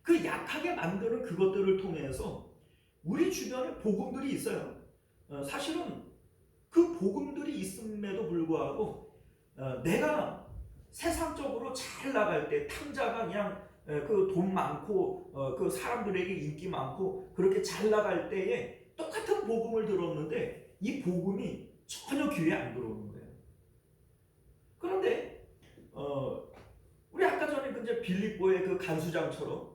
그 약하게 만드는 그것들을 통해서 우리 주변에 복음들이 있어요. 사실은 그 복음들이 있음에도 불구하고 내가 세상적으로 잘 나갈 때 탕자가 그냥 그 돈 많고 그 사람들에게 인기 많고 그렇게 잘 나갈 때에 똑같은 복음을 들었는데 이 복음이 전혀 귀에 안 들어오는 거예요. 그런데 우리 아까 전에 이제 빌립보의 그 간수장처럼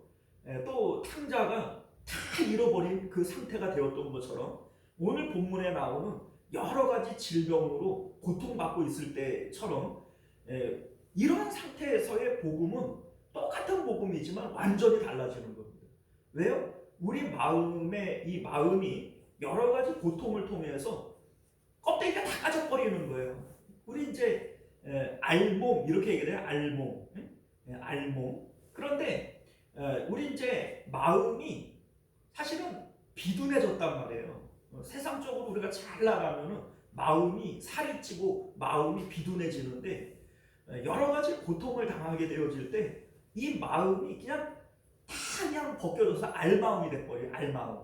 또 탕자가 다 잃어버린 그 상태가 되었던 것처럼 오늘 본문에 나오는 여러 가지 질병으로 고통받고 있을 때처럼 이러한 상태에서의 복음은 똑같은 복음이지만 완전히 달라지는 겁니다. 왜요? 우리 이 마음이 여러 가지 고통을 통해서 껍데기가 다 까져버리는 거예요. 우리 이제 알몸 이렇게 얘기해요. 알몸, 알몸. 그런데 우리 이제 마음이 사실은 비둔해졌단 말이에요. 세상적으로 우리가 잘 나가면은 마음이 살이 찌고 마음이 비둔해지는데 여러 가지 고통을 당하게 되어질 때 이 마음이 그냥 다 그냥 벗겨져서 알마음이 돼버려요. 알마음.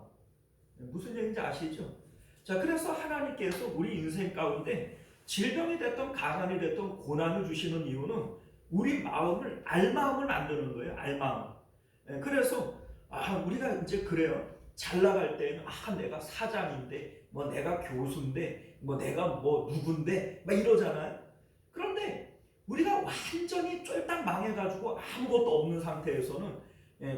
무슨 얘기인지 아시죠? 자, 그래서 하나님께서 우리 인생 가운데 질병이 됐던 가난이 됐던 고난을 주시는 이유는 우리 마음을 알마음을 만드는 거예요. 알마음. 그래서 우리가 이제 그래요. 잘 나갈 때는 내가 사장인데 뭐 내가 교수인데 뭐 내가 뭐 누군데 막 이러잖아요. 그런데 우리가 완전히 쫄딱 망해가지고 아무것도 없는 상태에서는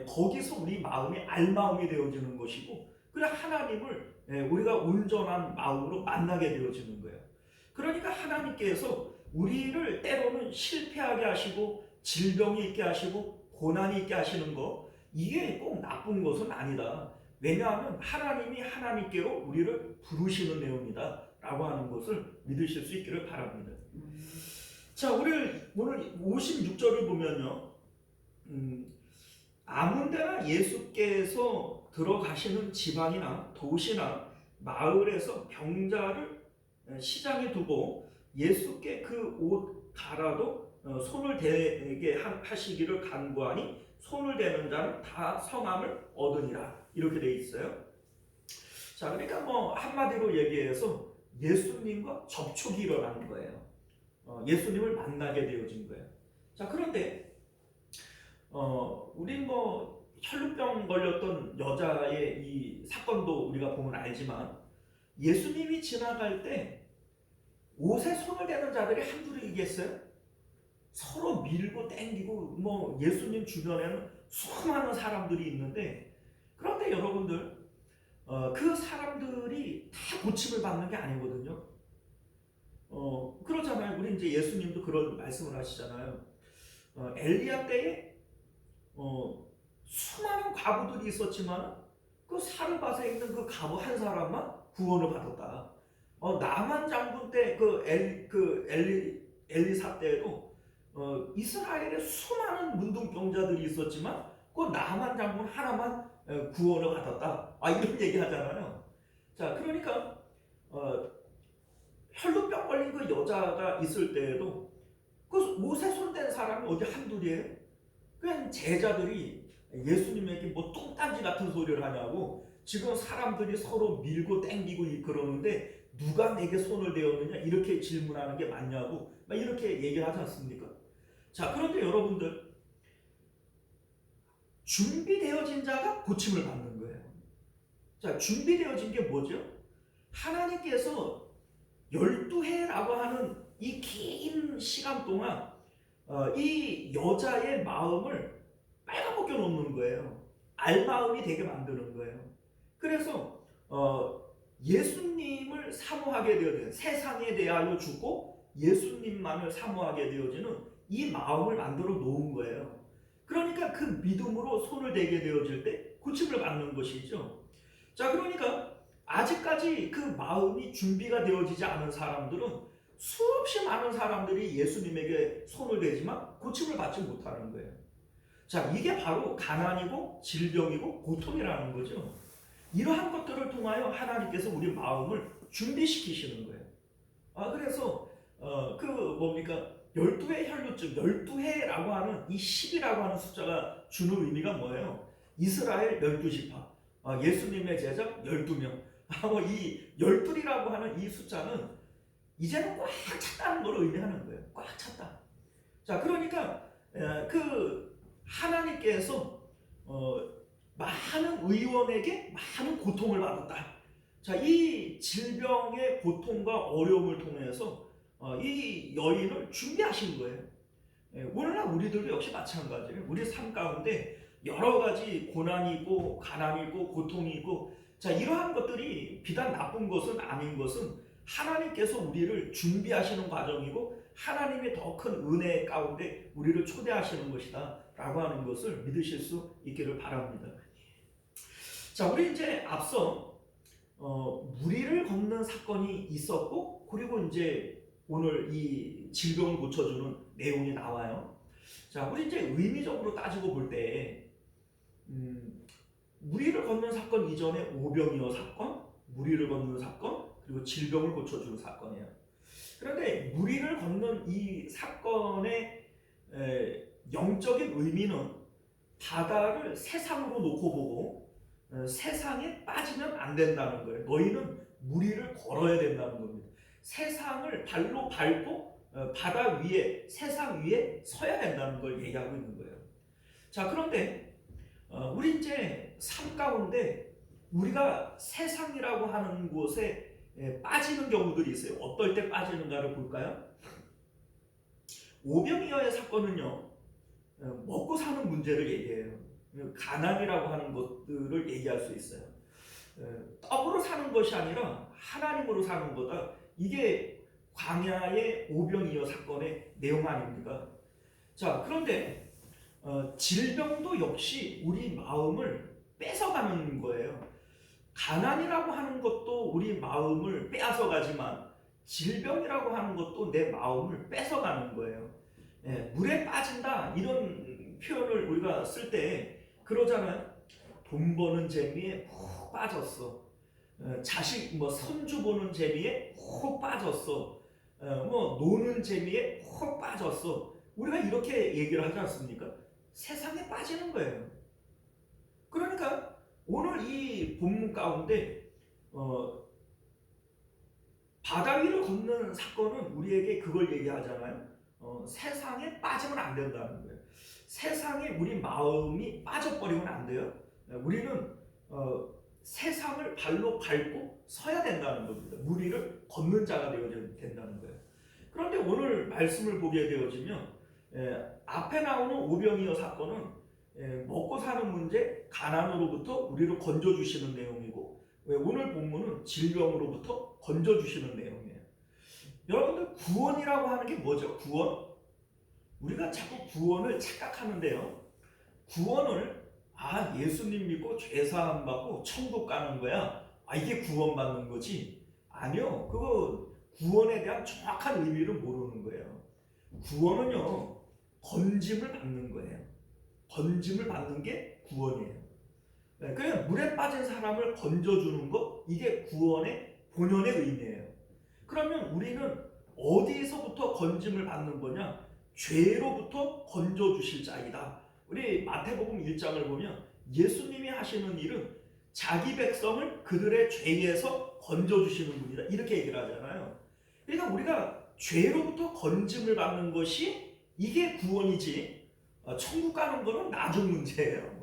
거기서 우리 마음이 알마음이 되어지는 것이고 그래 하나님을 우리가 온전한 마음으로 만나게 되어지는 거예요. 그러니까 하나님께서 우리를 때로는 실패하게 하시고 질병이 있게 하시고 고난이 있게 하시는 거 이게 꼭 나쁜 것은 아니다. 왜냐하면 하나님이 하나님께로 우리를 부르시는 내용이다 라고 하는 것을 믿으실 수 있기를 바랍니다. 자, 우리 오늘 56절을 보면요, 아무데나 예수께서 들어가시는 지방이나 도시나 마을에서 병자를 시장에 두고 예수께 그 옷 갈아도 손을 대게 하시기를 간구하니 손을 대는 자는 다 성함을 얻으니라 이렇게 돼 있어요. 자, 그러니까 뭐 한마디로 얘기해서 예수님과 접촉이 일어나는 거예요. 예수님을 만나게 되어진 거예요. 자, 그런데 우린 뭐 혈루병 걸렸던 여자의 이 사건도 우리가 보면 알지만 예수님이 지나갈 때 옷에 손을 대는 자들이 한둘이겠어요? 서로 밀고 땡기고 뭐 예수님 주변에는 수많은 사람들이 있는데, 그런데 여러분들 그 사람들이 다 고침을 받는 게 아니거든요. 그러잖아요. 우리 이제 예수님도 그런 말씀을 하시잖아요. 엘리야 때에 수많은 과부들이 있었지만 그 사르밧에 있는 그 과부 한 사람만 구원을 받았다. 나만 장군 때 엘리사 때에도 이스라엘에 수많은 문둥병자들이 있었지만 그 나만 장군 하나만 구원을 받았다. 이런 얘기 하잖아요. 자, 그러니까 혈루병 걸린 그 여자가 있을 때에도 그 옷에 손댄 사람이 어디 한둘이에요? 그냥 제자들이 예수님에게 뭐 똥딴지 같은 소리를 하냐고, 지금 사람들이 서로 밀고 땡기고 그러는데 누가 내게 손을 대었느냐 이렇게 질문하는 게 맞냐고 막 이렇게 얘기를 하지 않습니까? 자, 그런데 여러분들, 준비되어진 자가 고침을 받는 거예요. 자, 준비되어진 게 뭐죠? 하나님께서 12해라고 하는 이 긴 시간 동안 이 여자의 마음을 빨아먹겨 놓는 거예요. 알마음이 되게 만드는 거예요. 그래서 예수님을 사모하게 되어지는, 세상에 대하여 죽고 예수님만을 사모하게 되어지는 이 마음을 만들어 놓은 거예요. 그러니까 그 믿음으로 손을 대게 되어질 때 고침을 받는 것이죠. 자, 그러니까 아직까지 그 마음이 준비가 되어지지 않은 사람들은, 수없이 많은 사람들이 예수님에게 손을 대지만 고침을 받지 못하는 거예요. 자, 이게 바로 가난이고 질병이고 고통이라는 거죠. 이러한 것들을 통하여 하나님께서 우리 마음을 준비시키시는 거예요. 그래서 그 뭡니까? 12해 혈루증, 12해라고 하는 이 10이라고 하는 숫자가 주는 의미가 뭐예요? 이스라엘 12지파, 예수님의 제자 12명. 이 12이라고 하는 이 숫자는 이제는 꽉 찼다는 걸 의미하는 거예요. 꽉 찼다. 자, 그러니까 그 하나님께서 많은 의원에게 많은 고통을 받았다. 자, 이 질병의 고통과 어려움을 통해서 이 여인을 준비하신 거예요. 오늘날 우리들도 역시 마찬가지예요. 우리 삶 가운데 여러 가지 고난이 있고 가난이 있고 고통이 있고, 자, 이러한 것들이 비단 나쁜 것은 아닌 것은 하나님께서 우리를 준비하시는 과정이고 하나님의 더 큰 은혜 가운데 우리를 초대하시는 것이다 라고 하는 것을 믿으실 수 있기를 바랍니다. 자, 우리 이제 앞서 무리를 걷는 사건이 있었고, 그리고 이제 오늘 이 질병을 고쳐주는 내용이 나와요. 자, 우리 이제 의미적으로 따지고 볼 때 무리를 걷는 사건 이전에 오병이어 사건, 무리를 걷는 사건, 그리고 질병을 고쳐주는 사건이에요. 그런데 무리를 걷는 이 사건의 영적인 의미는 바다를 세상으로 놓고 보고 세상에 빠지면 안 된다는 거예요. 너희는 무리를 걸어야 된다는 겁니다. 세상을 발로 밟고 바다 위에, 세상 위에 서야 된다는 걸 얘기하고 있는 거예요. 자, 그런데 우리 이제 삶 가운데 우리가 세상이라고 하는 곳에 빠지는 경우들이 있어요. 어떨 때 빠지는가를 볼까요? 오병이어의 사건은요, 먹고 사는 문제를 얘기해요. 가난이라고 하는 것들을 얘기할 수 있어요. 떡으로 사는 것이 아니라 하나님으로 사는 거다. 이게 광야의 오병이어 사건의 내용 아닙니까? 자, 그런데 질병도 역시 우리 마음을 뺏어가는 거예요. 가난이라고 하는 것도 우리 마음을 빼앗아가지만 질병이라고 하는 것도 내 마음을 뺏어가는 거예요. 물에 빠진다 이런 표현을 우리가 쓸 때 그러잖아요. 돈 버는 재미에 푹 빠졌어. 자식 손주 보는 재미에 푹 빠졌어. 노는 재미에 푹 빠졌어. 우리가 이렇게 얘기를 하지 않습니까? 세상에 빠지는 거예요. 그러니까 오늘 이 본문 가운데 바다 위를 걷는 사건은 우리에게 그걸 얘기하잖아요. 세상에 빠지면 안 된다는 거예요. 세상에 우리 마음이 빠져버리면 안 돼요. 우리는 세상을 발로 밟고 서야 된다는 겁니다. 물 위를 걷는 자가 되어야 된다는 거예요. 그런데 오늘 말씀을 보게 되어지면 앞에 나오는 오병이어 사건은 먹고 사는 문제, 가난으로부터 우리를 건져주시는 내용이고, 오늘 본문은 질병으로부터 건져주시는 내용이에요. 여러분들, 구원이라고 하는 게 뭐죠? 구원? 우리가 자꾸 구원을 착각하는데요. 구원을 예수님 믿고 죄사함 받고 천국 가는 거야. 이게 구원받는 거지. 아니요. 그거 구원에 대한 정확한 의미를 모르는 거예요. 구원은요, 건짐을 받는 거예요. 건짐을 받는 게 구원이에요. 그냥 물에 빠진 사람을 건져주는 거, 이게 구원의 본연의 의미예요. 그러면 우리는 어디서부터 건짐을 받는 거냐? 죄로부터 건져주실 자이다. 우리 마태복음 1장을 보면 예수님이 하시는 일은 자기 백성을 그들의 죄에서 건져주시는 분이다, 이렇게 얘기를 하잖아요. 그러니까 우리가 죄로부터 건짐을 받는 것이 이게 구원이지, 천국 가는 거는 나중 문제예요.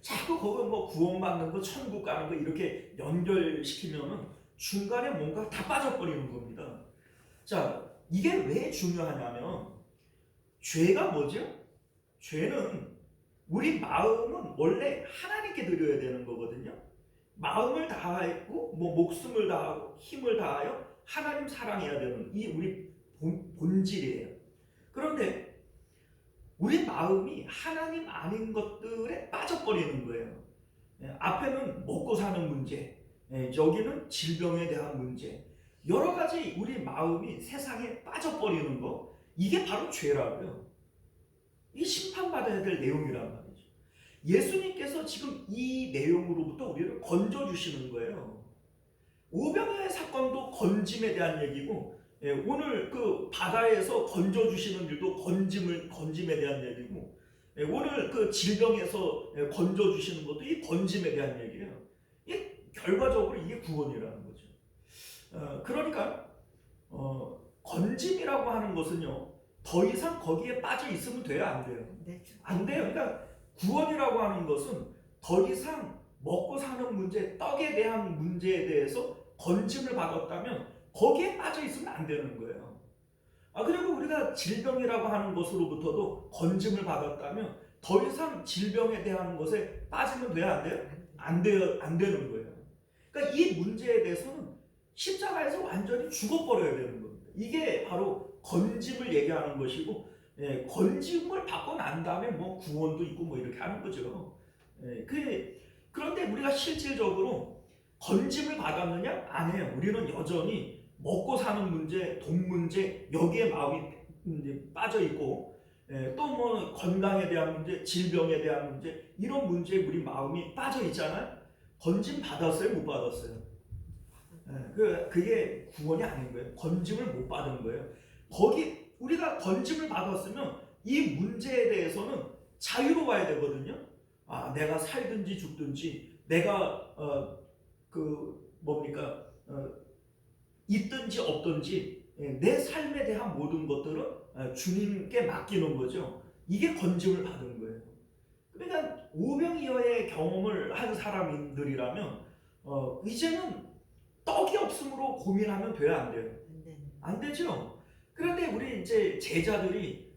자꾸 거기 구원받는 거, 천국 가는 거 이렇게 연결시키면은 중간에 뭔가 다 빠져버리는 겁니다. 자, 이게 왜 중요하냐면, 죄가 뭐죠? 죄는 우리 마음은 원래 하나님께 드려야 되는 거거든요. 마음을 다하고 목숨을 다하고 힘을 다하여 하나님 사랑해야 되는 이 우리 본질이에요. 그런데 우리 마음이 하나님 아닌 것들에 빠져버리는 거예요. 앞에는 먹고 사는 문제, 여기는 질병에 대한 문제, 여러 가지 우리 마음이 세상에 빠져버리는 거, 이게 바로 죄라고요. 이 심판받아야 될 내용이란 말이죠. 예수님께서 지금 이 내용으로부터 우리를 건져주시는 거예요. 오병이어의 사건도 건짐에 대한 얘기고, 오늘 그 바다에서 건져주시는 일도 건짐에 대한 얘기고, 오늘 그 질병에서 건져주시는 것도 이 건짐에 대한 얘기예요. 결과적으로 이게 구원이라는 거죠. 그러니까 건짐이라고 하는 것은요, 더 이상 거기에 빠져 있으면 돼요, 안 돼요? 안 돼요. 그러니까 구원이라고 하는 것은 더 이상 먹고 사는 문제, 떡에 대한 문제에 대해서 건짐을 받았다면 거기에 빠져 있으면 안 되는 거예요. 그리고 우리가 질병이라고 하는 것으로부터도 건짐을 받았다면 더 이상 질병에 대한 것에 빠지면 돼요, 안 돼요? 안 돼요, 안 되는 거예요. 그러니까 이 문제에 대해서는 십자가에서 완전히 죽어버려야 되는 겁니다. 이게 바로 건짐을 얘기하는 것이고, 건짐을 받고 난 다음에 구원도 있고 이렇게 하는 거죠. 그런데 우리가 실질적으로 건짐을 받았느냐? 아니에요. 우리는 여전히 먹고 사는 문제, 돈 문제, 여기에 마음이 빠져 있고, 또 건강에 대한 문제, 질병에 대한 문제, 이런 문제에 우리 마음이 빠져 있잖아요. 건짐 받았어요, 못 받았어요? 그게 구원이 아닌 거예요. 건짐을 못 받은 거예요. 거기 우리가 건짐을 받았으면 이 문제에 대해서는 자유로워야 되거든요. 내가 살든지 죽든지, 내가 있든지 없든지, 내 삶에 대한 모든 것들은 주님께 맡기는 거죠. 이게 건짐을 받은 거예요. 그러니까 오병이어의 경험을 한 사람들이라면 이제는 떡이 없음으로 고민하면 돼요, 안 돼요? 안 되죠. 그런데 우리 이제 제자들이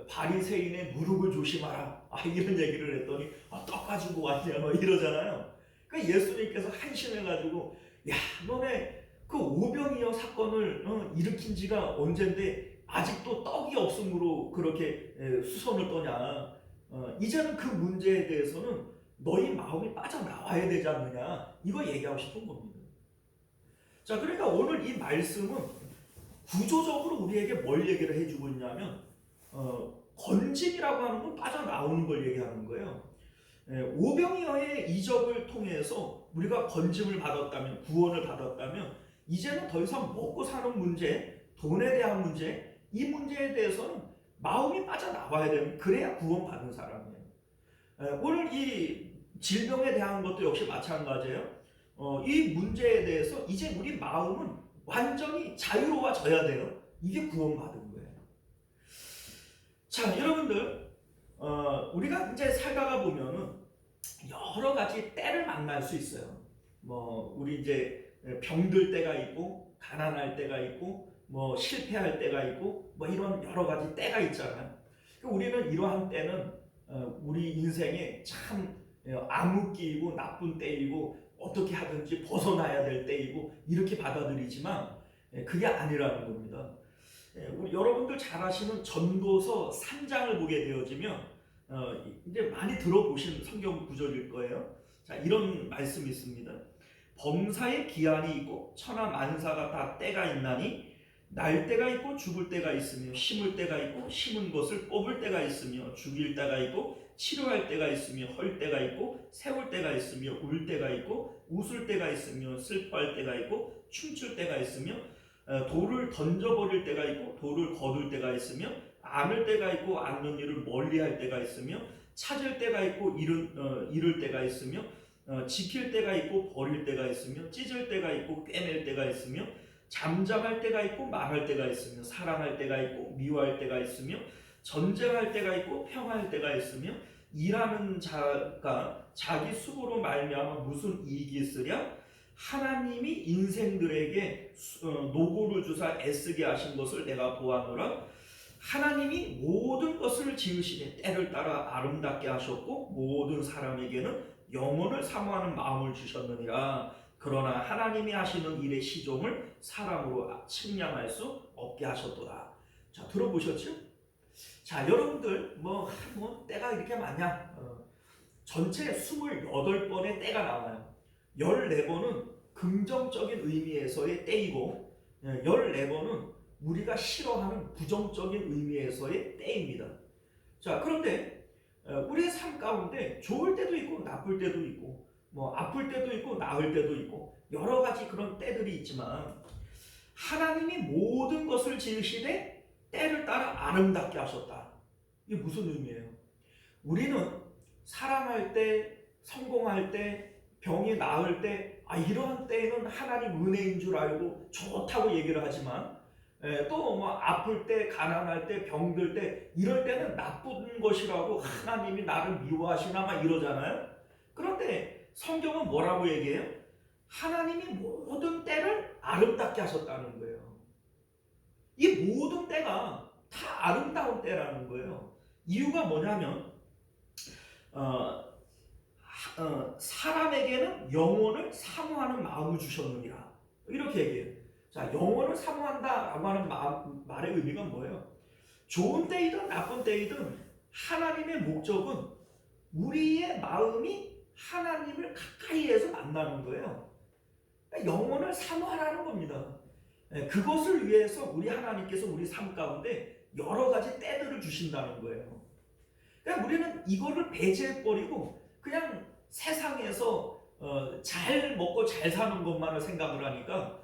바리새인의 누룩을 조심하라, 이런 얘기를 했더니 떡 가지고 왔냐 이러잖아요. 그러니까 예수님께서 한심해가지고, 야, 너네 그 오병이어 사건을 일으킨 지가 언젠데 아직도 떡이 없음으로 그렇게 수선을 떠냐. 이제는 그 문제에 대해서는 너희 마음이 빠져나와야 되지 않느냐, 이거 얘기하고 싶은 겁니다. 자, 그러니까 오늘 이 말씀은 구조적으로 우리에게 뭘 얘기를 해주고 있냐면, 건짐이라고 하는 건 빠져나오는 걸 얘기하는 거예요. 오병이어의 이적을 통해서 우리가 건짐을 받았다면, 구원을 받았다면, 이제는 더 이상 먹고 사는 문제, 돈에 대한 문제, 이 문제에 대해서는 마음이 빠져나와야 되는, 그래야 구원받은 사람이에요. 오늘 이 질병에 대한 것도 역시 마찬가지예요. 이 문제에 대해서 이제 우리 마음은 완전히 자유로워져야 돼요. 이게 구원받은 거예요. 자, 여러분들, 우리가 이제 살다가 보면은 여러 가지 때를 만날 수 있어요. 뭐 우리 이제 병들 때가 있고, 가난할 때가 있고, 뭐 실패할 때가 있고, 뭐 이런 여러 가지 때가 있잖아요. 우리는 이러한 때는 우리 인생에 참 암흑기이고 나쁜 때이고 어떻게 하든지 벗어나야 될 때이고 이렇게 받아들이지만 그게 아니라는 겁니다. 우리 여러분들 잘 아시는 전도서 3장을 보게 되어지면 이제 많이 들어보신 성경 구절일 거예요. 자, 이런 말씀이 있습니다. 범사에 기한이 있고 천하 만사가 다 때가 있나니 날 때가 있고 죽을 때가 있으며 심을 때가 있고 심은 것을 뽑을 때가 있으며 죽일 때가 있고 치료할 때가 있으며 헐 때가 있고 세울 때가 있으며 울 때가 있고 웃을 때가 있으며 슬퍼할 때가 있고 춤출 때가 있으며 돌을 던져버릴 때가 있고 돌을 거둘 때가 있으며 안을 때가 있고 안는 일을 멀리할 때가 있으며 찾을 때가 있고 잃을 때가 있으며 지킬 때가 있고 버릴 때가 있으며 찢을 때가 있고 꿰맬 때가 있으며 잠잠할 때가 있고 말할 때가 있으며 사랑할 때가 있고 미워할 때가 있으며 전쟁할 때가 있고 평화할 때가 있으며 일하는 자가 자기 수고로 말미암아 무슨 이익이 있으랴? 하나님이 인생들에게 노고를 주사 애쓰게 하신 것을 내가 보았노라. 하나님이 모든 것을 지으시되 때를 따라 아름답게 하셨고 모든 사람에게는 영혼을 사모하는 마음을 주셨느니라. 그러나 하나님이 하시는 일의 시종을 사람으로 측량할 수 없게 하셨도다. 자, 들어보셨죠? 자, 여러분들 뭐 때가 이렇게 많냐? 전체 28번의 때가 나와요. 14번은 긍정적인 의미에서의 때이고 14번은 우리가 싫어하는 부정적인 의미에서의 때입니다. 자, 그런데 우리의 삶 가운데 좋을 때도 있고 나쁠 때도 있고 뭐 아플 때도 있고 나을 때도 있고 여러 가지 그런 때들이 있지만 하나님이 모든 것을 지으시되 때를 따라 아름답게 하셨다. 이게 무슨 의미예요? 우리는 사랑할 때, 성공할 때, 병이 나을 때 이러한 때에는 하나님 은혜인 줄 알고 좋다고 얘기를 하지만 또 뭐 아플 때, 가난할 때, 병들 때 이럴 때는 나쁜 것이라고 하나님이 나를 미워하시나 막 이러잖아요. 그런데 성경은 뭐라고 얘기해요? 하나님이 모든 때를 아름답게 하셨다는 거예요. 이 모든 때가 다 아름다운 때라는 거예요. 이유가 뭐냐면 사람에게는 영혼을 사모하는 마음을 주셨느니라 이렇게 얘기해요. 자, 영혼을 사모한다라고 하는 말의 의미가 뭐예요? 좋은 때이든 나쁜 때이든 하나님의 목적은 우리의 마음이 하나님을 가까이에서 만나는 거예요. 그러니까 영혼을 사모하라는 겁니다. 그것을 위해서 우리 하나님께서 우리 삶 가운데 여러 가지 때들을 주신다는 거예요. 그러니까 우리는 이거를 배제해버리고 그냥 세상에서 잘 먹고 잘 사는 것만을 생각을 하니까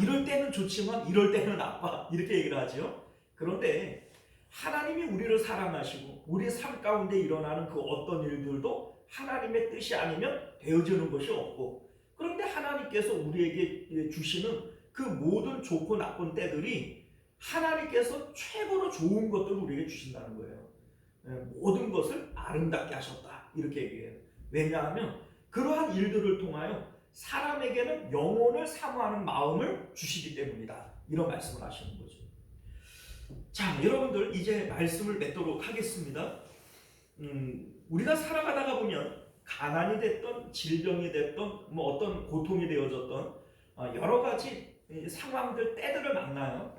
이럴 때는 좋지만 이럴 때는 나빠 이렇게 얘기를 하죠. 그런데 하나님이 우리를 사랑하시고 우리 삶 가운데 일어나는 그 어떤 일들도 하나님의 뜻이 아니면 되어지는 것이 없고 그런데 하나님께서 우리에게 주시는 그 모든 좋고 나쁜 때들이 하나님께서 최고로 좋은 것들을 우리에게 주신다는 거예요. 모든 것을 아름답게 하셨다 이렇게 얘기해요. 왜냐하면 그러한 일들을 통하여 사람에게는 영혼을 사모하는 마음을 주시기 때문이다 이런 말씀을 하시는 거죠. 자, 여러분들 이제 말씀을 맺도록 하겠습니다. 우리가 살아가다가 보면 가난이 됐던 질병이 됐던 뭐 어떤 고통이 되어졌던 여러 가지 상황들 때들을 만나요.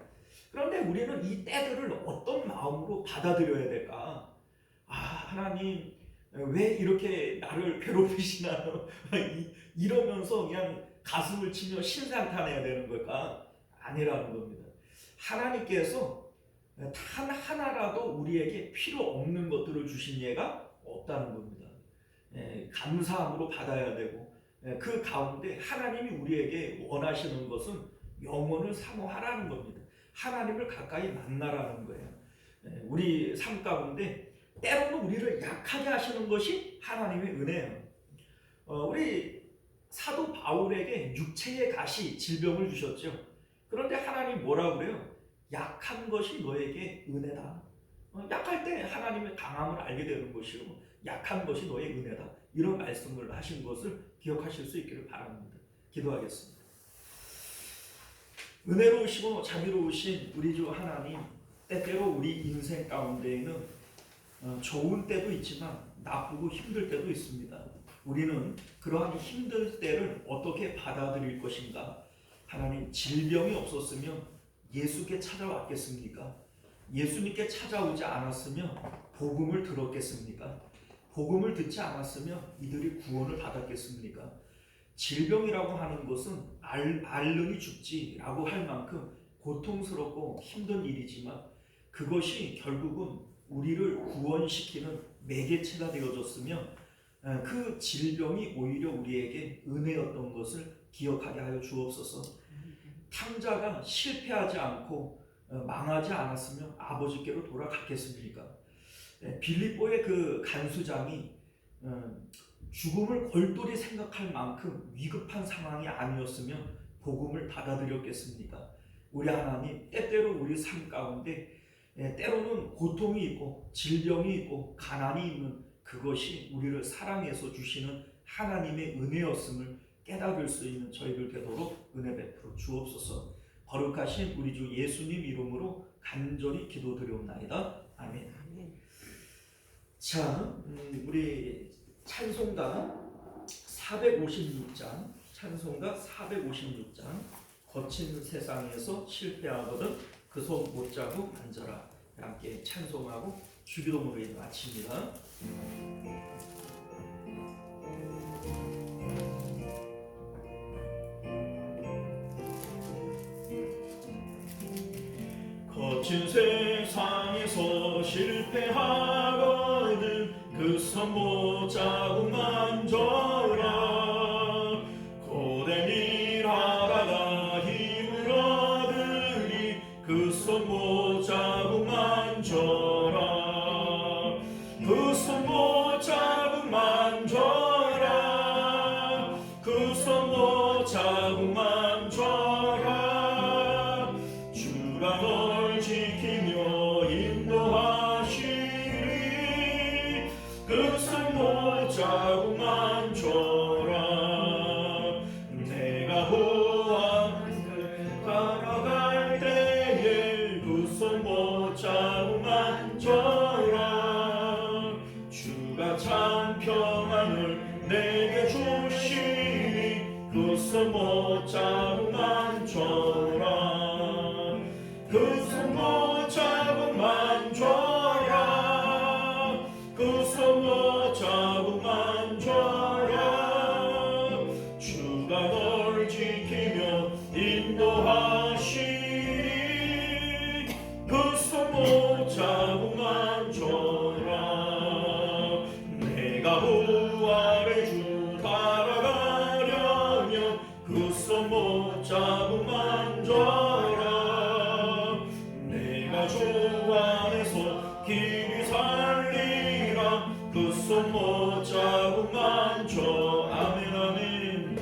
그런데 우리는 이 때들을 어떤 마음으로 받아들여야 될까? 하나님 왜 이렇게 나를 괴롭히시나요? 이러면서 그냥 가슴을 치며 신상탄해야 되는 걸까? 아니라는 겁니다. 하나님께서 단 하나라도 우리에게 필요 없는 것들을 주신 예가 없다는 겁니다. 감사함으로 받아야 되고 그 가운데 하나님이 우리에게 원하시는 것은 영혼을 사모하라는 겁니다. 하나님을 가까이 만나라는 거예요. 우리 삶 가운데 때로는 우리를 약하게 하시는 것이 하나님의 은혜예요. 우리 사도 바울에게 육체의 가시 질병을 주셨죠. 그런데 하나님 뭐라고 그래요? 약한 것이 너에게 은혜다. 약할 때 하나님의 강함을 알게 되는 것이고 약한 것이 너의 은혜다. 이런 말씀을 하신 것을 기억하실 수 있기를 바랍니다. 기도하겠습니다. 은혜로우시고 자비로우신 우리 주 하나님, 때때로 우리 인생 가운데에는 좋은 때도 있지만 나쁘고 힘들 때도 있습니다. 우리는 그러한 힘들 때를 어떻게 받아들일 것인가? 하나님, 질병이 없었으면 예수께 찾아왔겠습니까? 예수님께 찾아오지 않았으면 복음을 들었겠습니까? 복음을 듣지 않았으면 이들이 구원을 받았겠습니까? 질병이라고 하는 것은 앓느니 죽지라고 할 만큼 고통스럽고 힘든 일이지만 그것이 결국은 우리를 구원시키는 매개체가 되어졌으면 그 질병이 오히려 우리에게 은혜였던 것을 기억하게 하여 주옵소서. 탕자가 실패하지 않고 망하지 않았으면 아버지께로 돌아갔겠습니까? 빌립보의 그 간수장이 죽음을 골똘히 생각할 만큼 위급한 상황이 아니었으면 복음을 받아들였겠습니까? 우리 하나님, 때때로 우리 삶 가운데 때로는 고통이 있고 질병이 있고 가난이 있는 그것이 우리를 사랑해서 주시는 하나님의 은혜였음을 깨달을 수 있는 저희들 되도록 은혜 베풀어 주옵소서. 거룩하신 우리 주 예수님 이름으로 간절히 기도드리옵나이다. 아멘. 자, 우리 찬송가 456장, 찬송가 456장, 거친 세상에서 실패하거든 그 손 못잡고 앉아라. 함께 찬송하고 주기도문을 마칩니다. 거친 세상에서 실패하거든 그 손 못잡고 만져라. 고된 일 하다가 힘을 얻으니 그 손 못잡고 만져라. 그 손 못잡고 만져라. 그 손 못잡고 만져라. 주가 널 지키며 인도하시리. 그 손 못잡고 만져라. 내가 보안을 걸어갈 때에 그 손 못잡고 만져라. 주가 참 평안을 내게 주시니 그 손 못잡고 만져라. 그 손 못잡고 만져라. 그 손 못잡고 만져라. 주가 널 지키며 인도하시리. 그 손 못잡고 만져라. 내가 부활의 주 따라가려면 그 손 못잡고 만져라. 내가 주 안에서 길이 살리라. 그 손 못잡고 만져. 아멘 아멘.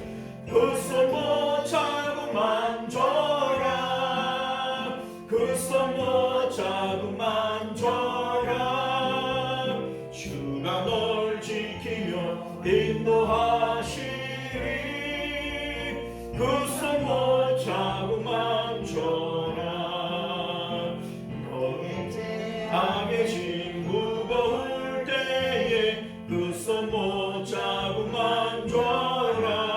그 손 못잡고 만져라. 그 손 못잡고 만져라. 주가 널 지키며 인도하시리. 그 손 못잡고 만져라. 너의 악의 짐 무거울 때에 그 손 못잡고 만져라.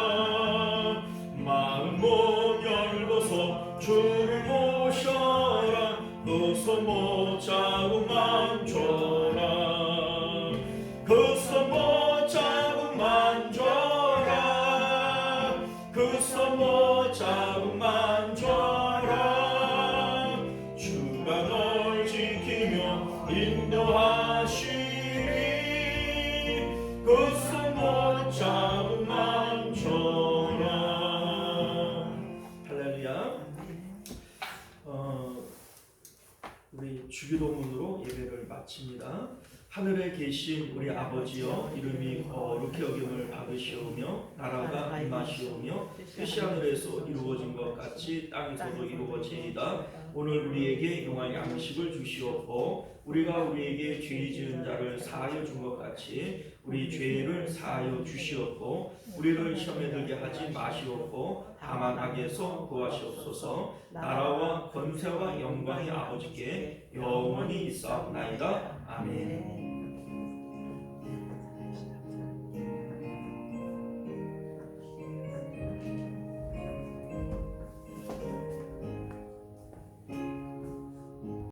마음 못 열고서 주를 모셔라. 그 손 못잡고 만져라. 그 손 못잡고 만져라. 그 손 못잡고 만져라. 주가 널 지키며 인도하시리. 그 손 못잡고 만져라. 할렐루야. 우리 주기도문으로 예배를 마칩니다. 하늘에 계신 우리 아버지여, 이름이 거룩히 여김을 받으시오며 나라가 임하시오며 뜻이 하늘에서 이루어진 것 같이 땅에서도 이루어지이다. 오늘 우리에게 용할 양식을 주시옵고 우리가 우리에게 죄 지은 자를 사하여 준 것 같이 우리 죄를 사하여 주시옵고 우리를 시험에 들게 하지 마시옵고 다만 악에서 구하시옵소서. 나라와 권세와 영광이 아버지께 영원히 있사옵나이다. 아멘.